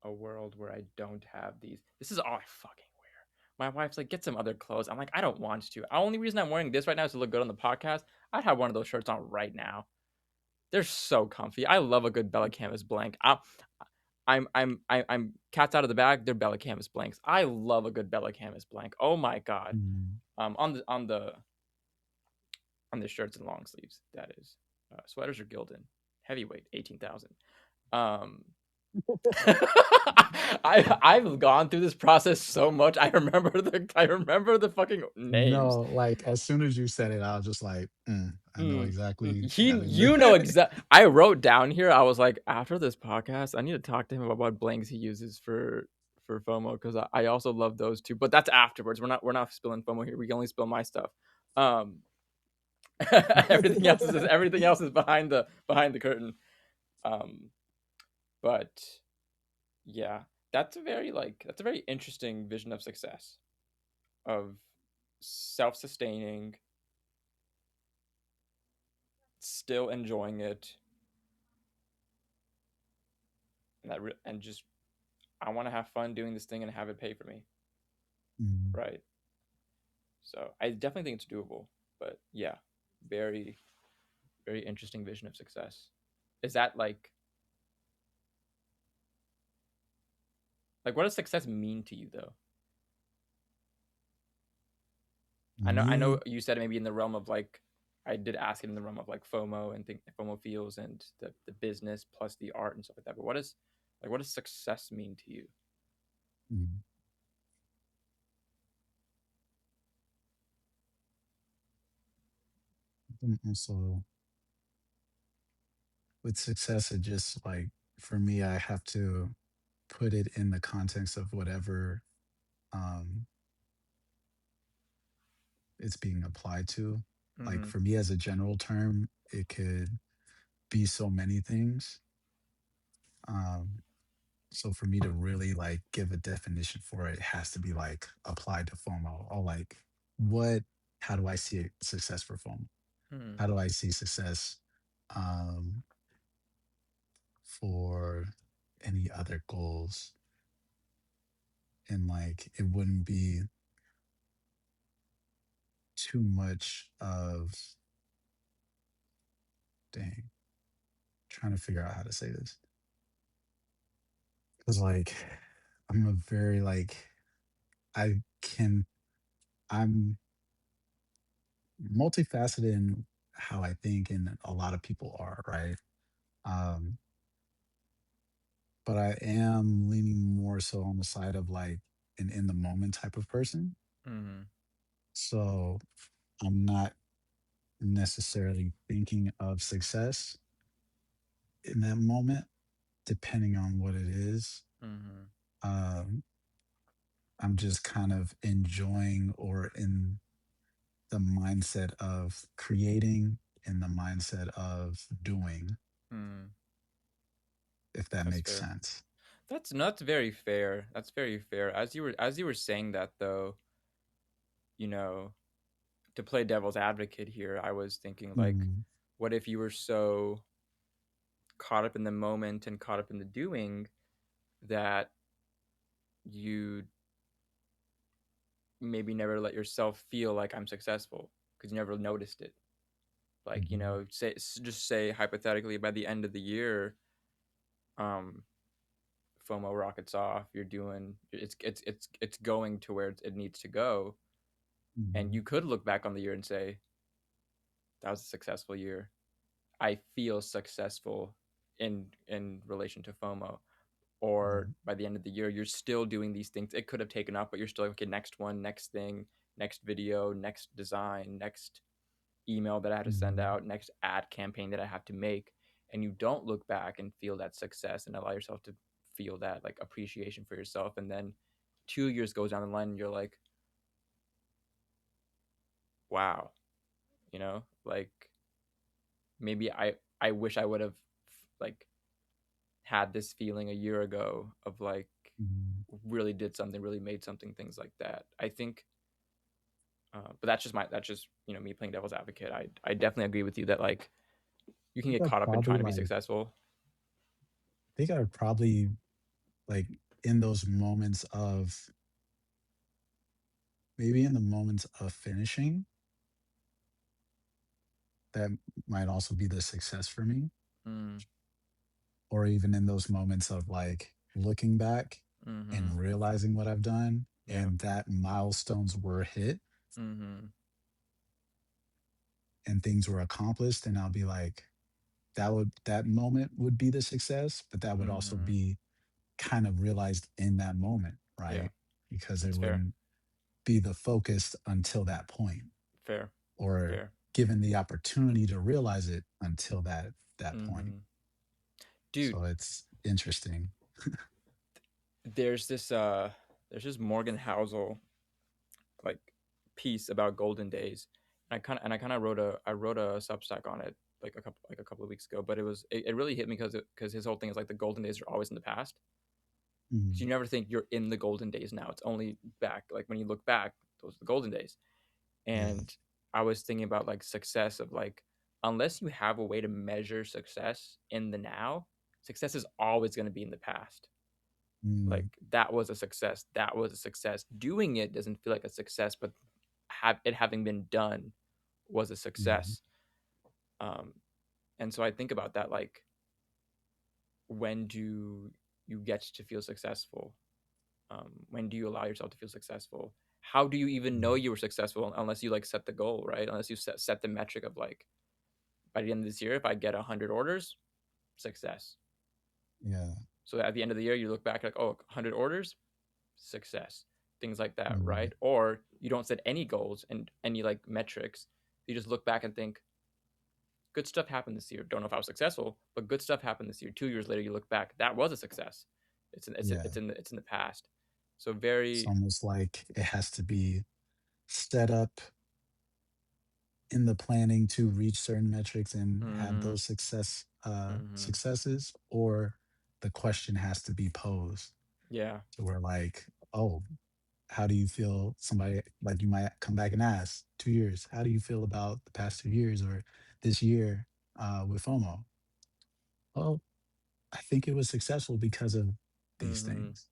A: a world where I don't have these. This is all I fucking wear. My wife's like, get some other clothes. I'm like, I don't want to. The only reason I'm wearing this right now is to look good on the podcast. I'd have one of those shirts on right now. They're so comfy. I love a good Bella Canvas blank. I'm cats out of the bag. They're Bella Canvas blanks. I love a good Bella Canvas blank. Oh my god.
B: mm.
A: On the shirts and long sleeves. That is. Sweaters are Gildan. Heavyweight 18,000. Um, I've gone through this process so much. I remember the fucking names.
B: No, like as soon as you said it, I was just like, I know
A: Mm,
B: exactly.
A: he,
B: That
A: you know
B: is.
A: exact. I wrote down here. I was like, after this podcast, I need to talk to him about what blanks he uses for FOMO because I also love those too. But that's afterwards. We're not spilling FOMO here. We can only spill my stuff. Um, everything else is behind the curtain. Um, but yeah, that's a very interesting vision of success, of self-sustaining, still enjoying it, and just I want to have fun doing this thing and have it pay for me,
B: Mm,
A: right? So I definitely think it's doable, but yeah, very very interesting vision of success. Is that like what does success mean to you though? I know
B: Me,
A: you said maybe in the realm of like I did ask it in the realm of like FOMO and think FOMO feels and the business plus the art and stuff like that. But what does success mean to you?
B: mm, and also with success, it just like for me, I have to put it in the context of whatever um it's being applied to. Like
A: Mm-hmm.
B: for me, as a general term, it could be so many things. Um, so for me to really like give a definition for it, it has to be like applied to FOMO or like what, how do I see success for FOMO?
A: Mm-hmm.
B: How do I see success um, for any other goals? And like it wouldn't be too much of, dang, trying to figure out how to say this. Because like I'm a very like I can I'm multifaceted in how I think, and a lot of people are, right? Um, but I am leaning more so on the side of like an in the moment type of person.
A: Mm-hmm.
B: So I'm not necessarily thinking of success in that moment, depending on what it is.
A: Mm-hmm.
B: Um, I'm just kind of enjoying or in the mindset of creating, in the mindset of doing,
A: Mm-hmm.
B: if that
A: That's
B: makes
A: fair.
B: sense.
A: That's very fair. That's very fair. As you were saying that though, you know, to play devil's advocate here, I was thinking like,
B: Mm,
A: what if you were so caught up in the moment and caught up in the doing that you maybe never let yourself feel like I'm successful because you never noticed it. Like,
B: mhm,
A: just say hypothetically by the end of the year, um, FOMO rockets off. You're doing it's going to where it needs to go, and
B: Mhm.
A: you could look back on the year and say that was a successful year. I feel successful in relation to FOMO. Or
B: Right.
A: by the end of the year, you're still doing these things. It could have taken up, but you're still like, okay, next one, next thing, next video, next design, next email that I had to send
B: Mhm.
A: out, next ad campaign that I have to make. And you don't look back and feel that success and allow yourself to feel that like appreciation for yourself. And then 2 years goes down the line and you're like, wow, like maybe I wish I would have like had this feeling a year ago of like
B: Mhm.
A: really did something, really made something, things like that. I think, but that's just me playing devil's advocate. I definitely agree with you that like you
B: I
A: can
B: think
A: get
B: I
A: caught up in
B: probably
A: trying to be
B: like
A: successful.
B: I think I would probably like in those moments of maybe in the moments of finishing, that might also be the success for me.
A: Mm,
B: Or even in those moments of like looking back
A: mm-hmm.
B: and realizing what I've done
A: Yeah.
B: and that milestones were hit
A: Mm-hmm.
B: and things were accomplished. And I'll be like, that moment would be the success, but that would also
A: Mm-hmm.
B: be kind of realized in that moment,
A: Yeah.
B: right? Because it
A: That's fair.
B: wouldn't be the focus until that point
A: Fair.
B: or
A: Fair.
B: given the opportunity to realize it until that point.
A: Mm-hmm. Dude,
B: So it's interesting.
A: there's this Morgan Housel like piece about golden days. And I kind of wrote a Substack on it like a couple of weeks ago, but it really hit me because his whole thing is like the golden days are always in the past. Because you
B: Mhm.
A: never think you're in the golden days now. It's only back. Like when you look back, those are the golden days.
B: Yeah.
A: And I was thinking about like success of like unless you have a way to measure success in the now, success is always going to be in the past. Like
B: Mm,
A: that was a success. That was a success. Doing it doesn't feel like a success, but having been done was a
B: mhm,
A: success. Um, and so I think about that like when do you get to feel successful? When do you allow yourself to feel successful? How do you even know
B: mm,
A: you were successful unless you like set the goal, right? Unless you set the metric of like by the end of this year, if I get 100 orders, success.
B: yeah.
A: So at the end of the year, you look back like, oh, 100 orders, success. Things like that,
B: Mhm.
A: right? Or you don't set any goals and any like metrics. You just look back and think, good stuff happened this year. Don't know if I was successful, but good stuff happened this year. 2 years later, you look back, that was a success.
B: Yeah.
A: It's in the past. So
B: It's
A: very.
B: almost like it has to be set up in the planning to reach certain metrics and have
A: Mm-hmm,
B: those
A: mm-hmm.
B: successes, or the question has to be posed
A: Yeah.
B: to where like, oh, how do you feel? Somebody like you might come back and ask 2 years, how do you feel about the past 2 years or this year with FOMO? Well, I think it was successful because of these
A: Mm-hmm.
B: things.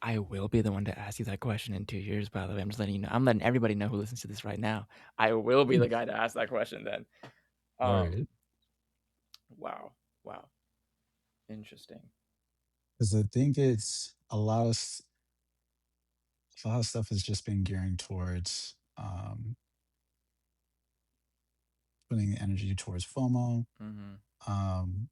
A: I will be the one to ask you that question in 2 years, by the way. I'm just letting you know. I'm letting everybody know who listens to this right now. I will be the guy to ask that question then. Um,
B: Word.
A: wow. Wow. Interesting.
B: Because I think it's a lot of stuff has just been gearing towards putting energy towards FOMO,
A: Mm-hmm.
B: um,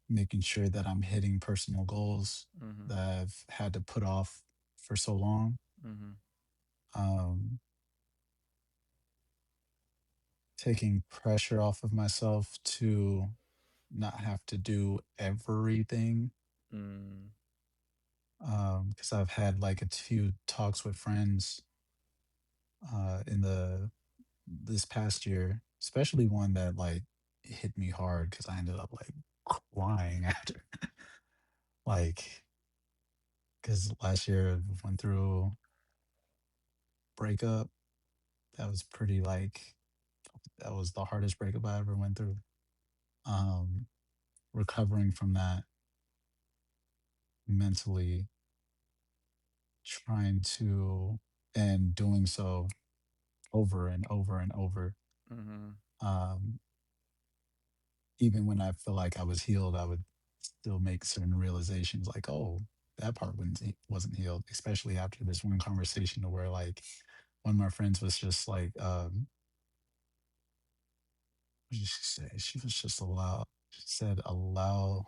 B: making sure that I'm hitting personal goals
A: Mm-hmm.
B: that I've had to put off for so long.
A: Mm-hmm.
B: Um, Taking pressure off of myself to not have to do everything.
A: Mm.
B: Because I've had like a few talks with friends in the this past year, especially one that like hit me hard because I ended up like crying after, like, because last year I went through breakup. That was pretty like that was the hardest breakup I ever went through. Um, Recovering from that mentally, trying to and doing so over and over and over.
A: Mm-hmm.
B: Um, even when I feel like I was healed, I would still make certain realizations like, oh, that part wasn't healed, especially after this one conversation where like one of my friends was just like, what did she say? She was just allow, she said, allow,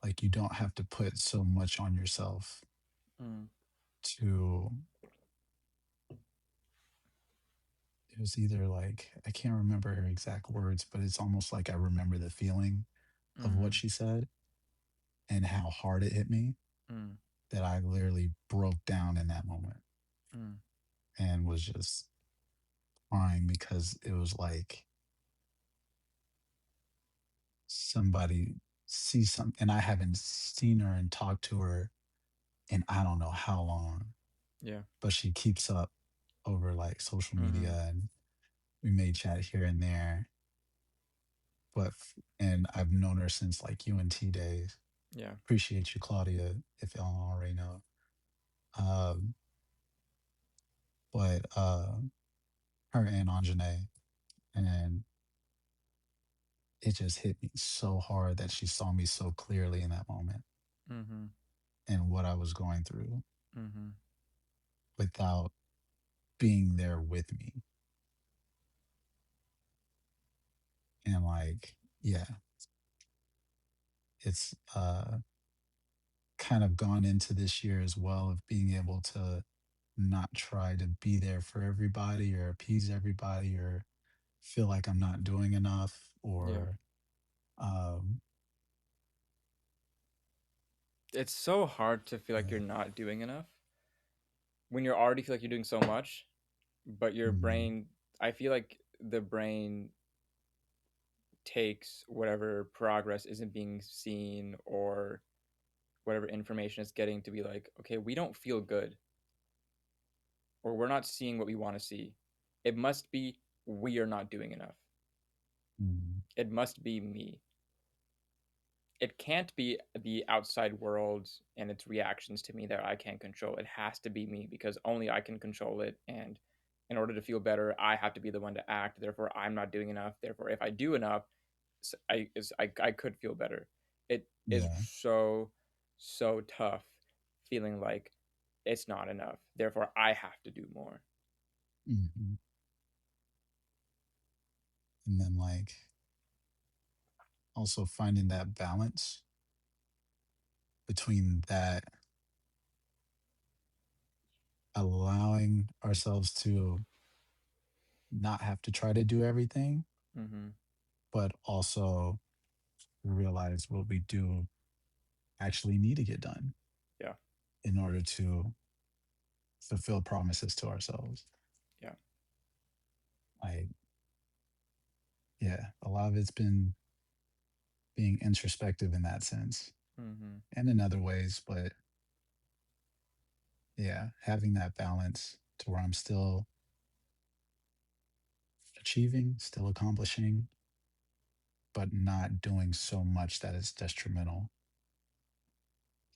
B: like, you don't have to put so much on yourself
A: Mm,
B: to, it was either like, I can't remember her exact words, but it's almost like I remember the feeling of what
A: mm-hmm,
B: she said and how hard it hit me
A: mm,
B: that I literally broke down in that moment
A: mm,
B: and was just crying because it was like somebody sees some, and I haven't seen her and talked to her in I don't know how long,
A: yeah.
B: but she keeps up over like social
A: Mm-hmm,
B: media and we may chat here and there. And I've known her since like UNT days.
A: yeah.
B: Appreciate you, Claudia, if y'all don't already know. Um, but her and Anjane, and it just hit me so hard that she saw me so clearly in that moment
A: Mm-hmm,
B: and what I was going through
A: mm-hmm,
B: without being there with me. And like, yeah, it's kind of gone into this year as well of being able to not try to be there for everybody or appease everybody or feel like I'm not doing enough
A: yeah.
B: or um
A: It's so hard to feel like you're
B: yeah.
A: not doing enough when you already feel like you're doing so much, but your
B: Mm,
A: brain, I feel like the brain takes whatever progress isn't being seen or whatever information it's getting to be like, okay, we don't feel good or we're not seeing what we want to see. It must be we are not doing enough.
B: mm,
A: It must be me. It can't be the outside world and its reactions to me that I can't control. It has to be me because only I can control it. And in order to feel better, I have to be the one to act. Therefore, I'm not doing enough. Therefore, if I do enough, I could feel better. It is
B: yeah.
A: so tough feeling like it's not enough. Therefore, I have to do more.
B: Hmm. And then like also finding that balance between that allowing ourselves to not have to try to do everything,
A: Mm-hmm.
B: but also realize what we do actually need to get done
A: Yeah,
B: in order to fulfill promises to ourselves.
A: yeah.
B: Like, yeah, a lot of it's been being introspective in that sense
A: Mm-hmm.
B: and in other ways, but yeah, having that balance to where I'm still achieving, still accomplishing, but not doing so much that it's detrimental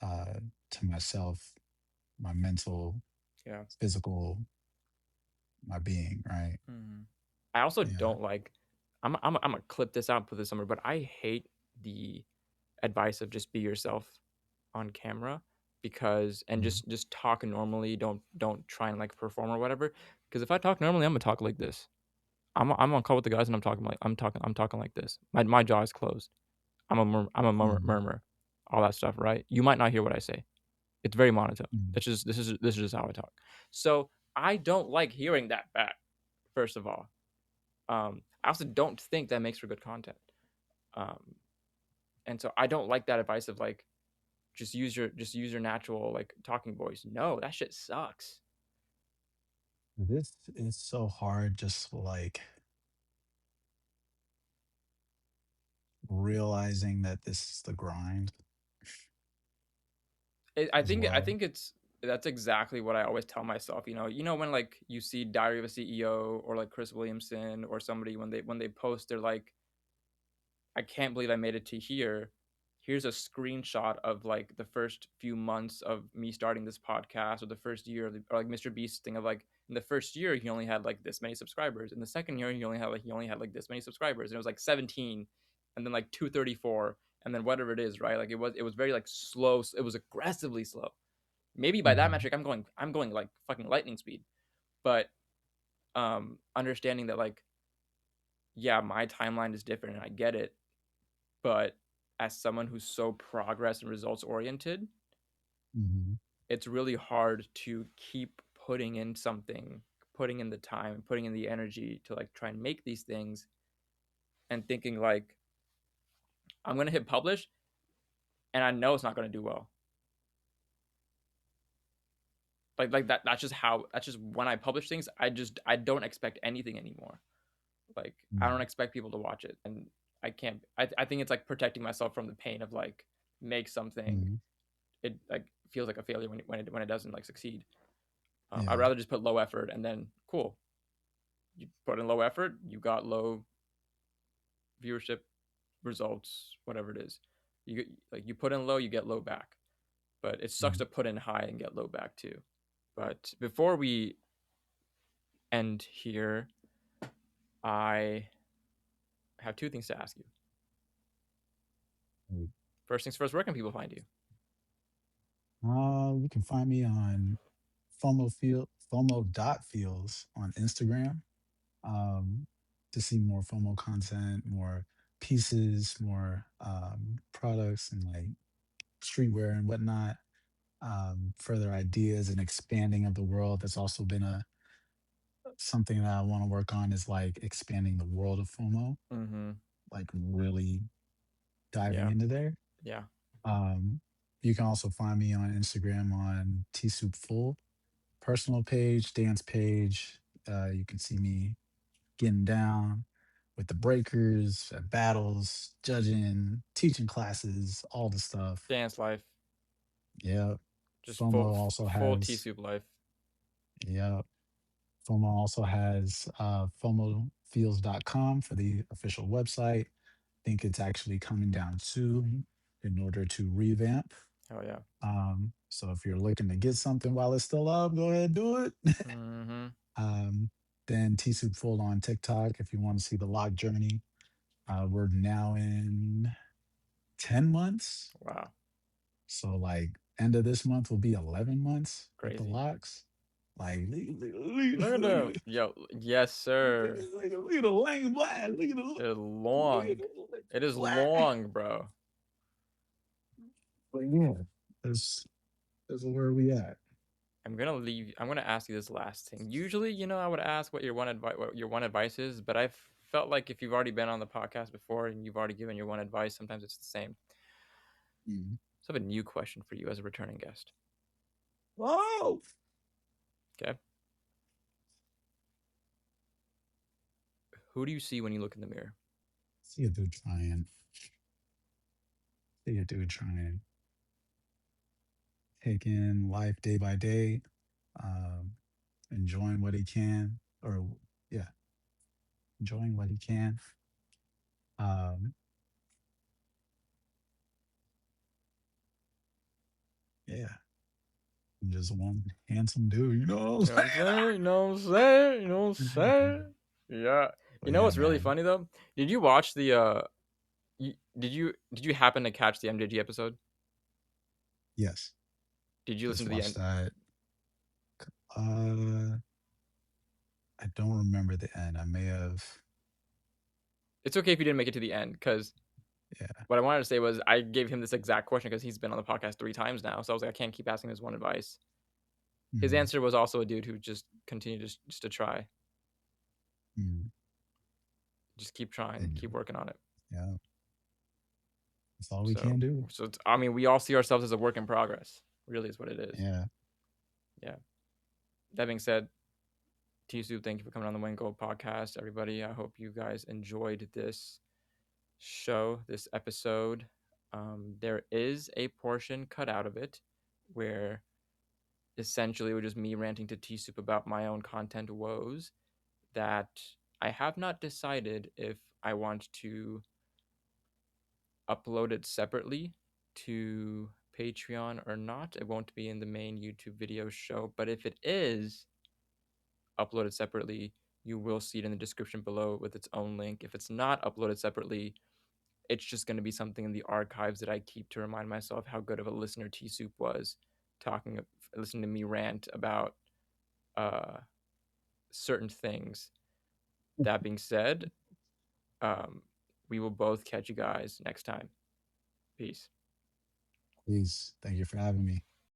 B: uh, to myself, my mental,
A: Yeah.
B: physical, my being, right?
A: Mm-hmm. I also
B: Yeah.
A: don't like. I'm gonna clip this out and put this somewhere, but I hate the advice of just be yourself on camera because and
B: Mm,
A: just talk normally. Don't try and like perform or whatever. Because if I talk normally, I'm gonna talk like this. I'm on call with the guys and I'm talking like this. My jaw is closed. I'm a
B: mm,
A: murmur, all that stuff. Right? You might not hear what I say. It's very monotone.
B: mm,
A: It's just this is just how I talk. So I don't like hearing that back. First of all, I also don't think that makes for good content. Um, and so I don't like that advice of like just use your natural like talking voice. No, that shit sucks.
B: this is so hard, just like realizing that this is the grind as
A: I
B: well.
A: think it's that's exactly what I always tell myself. You know when like you see Diary of a CEO or like Chris Williamson or somebody when they post, they're like, I can't believe I made it to here. Here's a screenshot of like the first few months of me starting this podcast or the first year of or like Mr. Beast thing of like In the first year, he only had like this many subscribers. In the second year, he only had like this many subscribers, and it was like 17, and then like 234, and then whatever it is, right? Like it was very like slow. It was aggressively slow. Maybe by that
B: Mhm.
A: metric, I'm going like fucking lightning speed. But understanding that like yeah, my timeline is different and I get it, but as someone who's so progress and results oriented,
B: Mhm.
A: it's really hard to keep putting in the time, putting in the energy to like try and make these things and thinking like I'm going to hit publish and I know it's not going to do well. Like that's just when I publish things, I don't expect anything anymore. Like I don't
B: Mhm.
A: expect people to watch it, and I can't. I think it's like protecting myself from the pain of like make something.
B: Mhm.
A: It like feels like a failure when it doesn't like succeed. I'd
B: Yeah.
A: rather just put low effort and then cool. You put in low effort, you got low viewership results, whatever it is. You put in low, you get low back. But it sucks
B: Mhm.
A: to put in high and get low back too. But before we end here, I have two things to ask you.
B: Right.
A: First things first, where can people find you?
B: You can find me on FOMO dot feels on Instagram. Um, to see more FOMO content, more pieces, more products, and like streetwear and whatnot. Further ideas and expanding of the world. That's also been a something that I want to work on is like expanding the world of FOMO,
A: Mm-hmm.
B: like really diving
A: Yeah.
B: into there.
A: Yeah.
B: Um, you can also find me on Instagram on TSoup Full personal page, dance page. You can see me getting down with the breakers, at battles, judging, teaching classes, all the stuff.
A: Dance life.
B: Yeah.
A: Just
B: FOMO also
A: full T
B: has,
A: soup life.
B: yeah. FOMO also has FOMOfeels.com for the official website. Think it's actually coming down soon in order to revamp.
A: Hell yeah.
B: So if you're looking to get something while it's still up, go ahead and do it.
A: Mm-hmm.
B: um, then T-Soup Full on TikTok if you want to see the lock journey. We're now in 10 months.
A: Wow.
B: So like end of this month will be 11 months with the
A: Crazy.
B: locks. Like
A: Look at them. Yo, yes, sir.
B: look at the lane blast.
A: It is
B: Look at
A: long.
B: the
A: It is
B: blast.
A: long, bro.
B: But yeah, that's where we at.
A: I'm gonna ask you this last thing. Usually, I would ask what your one advice is, but I've felt like if you've already been on the podcast before and you've already given your one advice, sometimes it's the same.
B: Mhm.
A: So I have a new question for you as a returning guest.
B: Oh,
A: Okay. Who do you see when you look in the mirror?
B: see a dude trying. See a dude trying. Taking life day by day. Um, enjoying what he can, or yeah, enjoying what he can. Um, yeah, just one handsome dude, you know
A: You
B: what
A: know what I'm saying? You know what I'm saying? You know what I'm
B: I'm saying?
A: saying? Yeah.
B: But
A: You know
B: yeah,
A: what's really
B: man.
A: funny though? Did you watch the did you happen to catch the MJG episode?
B: Yes,
A: Did you listen
B: just
A: to the
B: watched
A: end?
B: that. Uh, I don't remember the end. I may have.
A: It's okay if you didn't make it to the end because
B: Yeah.
A: what I wanted to say was I gave him this exact question because he's been on the podcast 3 times now. So I was like, I can't keep asking this one advice. His
B: Mm,
A: answer was also a dude who just continued just to try,
B: mm,
A: just keep trying, keep
B: and
A: working on it.
B: yeah, that's all we
A: So,
B: can do.
A: I mean, we all see ourselves as a work in progress. Really, is what it is.
B: Yeah.
A: Yeah. That being said, TSoup, thank you for coming on the Win Gold podcast, everybody. I hope you guys enjoyed this show, this episode. There is a portion cut out of it where essentially it was just me ranting to TSoup about my own content woes that I have not decided if I want to upload it separately to Patreon or not. It won't be in the main YouTube video show, but if it is, uploaded separately, you will see it in the description below with its own link. If it's not uploaded separately, it's just going to be something in the archives that I keep to remind myself how good of a listener TSoup was, listening to me rant about uh, certain things. That being said, um, we will both catch you guys next time. Peace.
B: Please. Thank you for having me.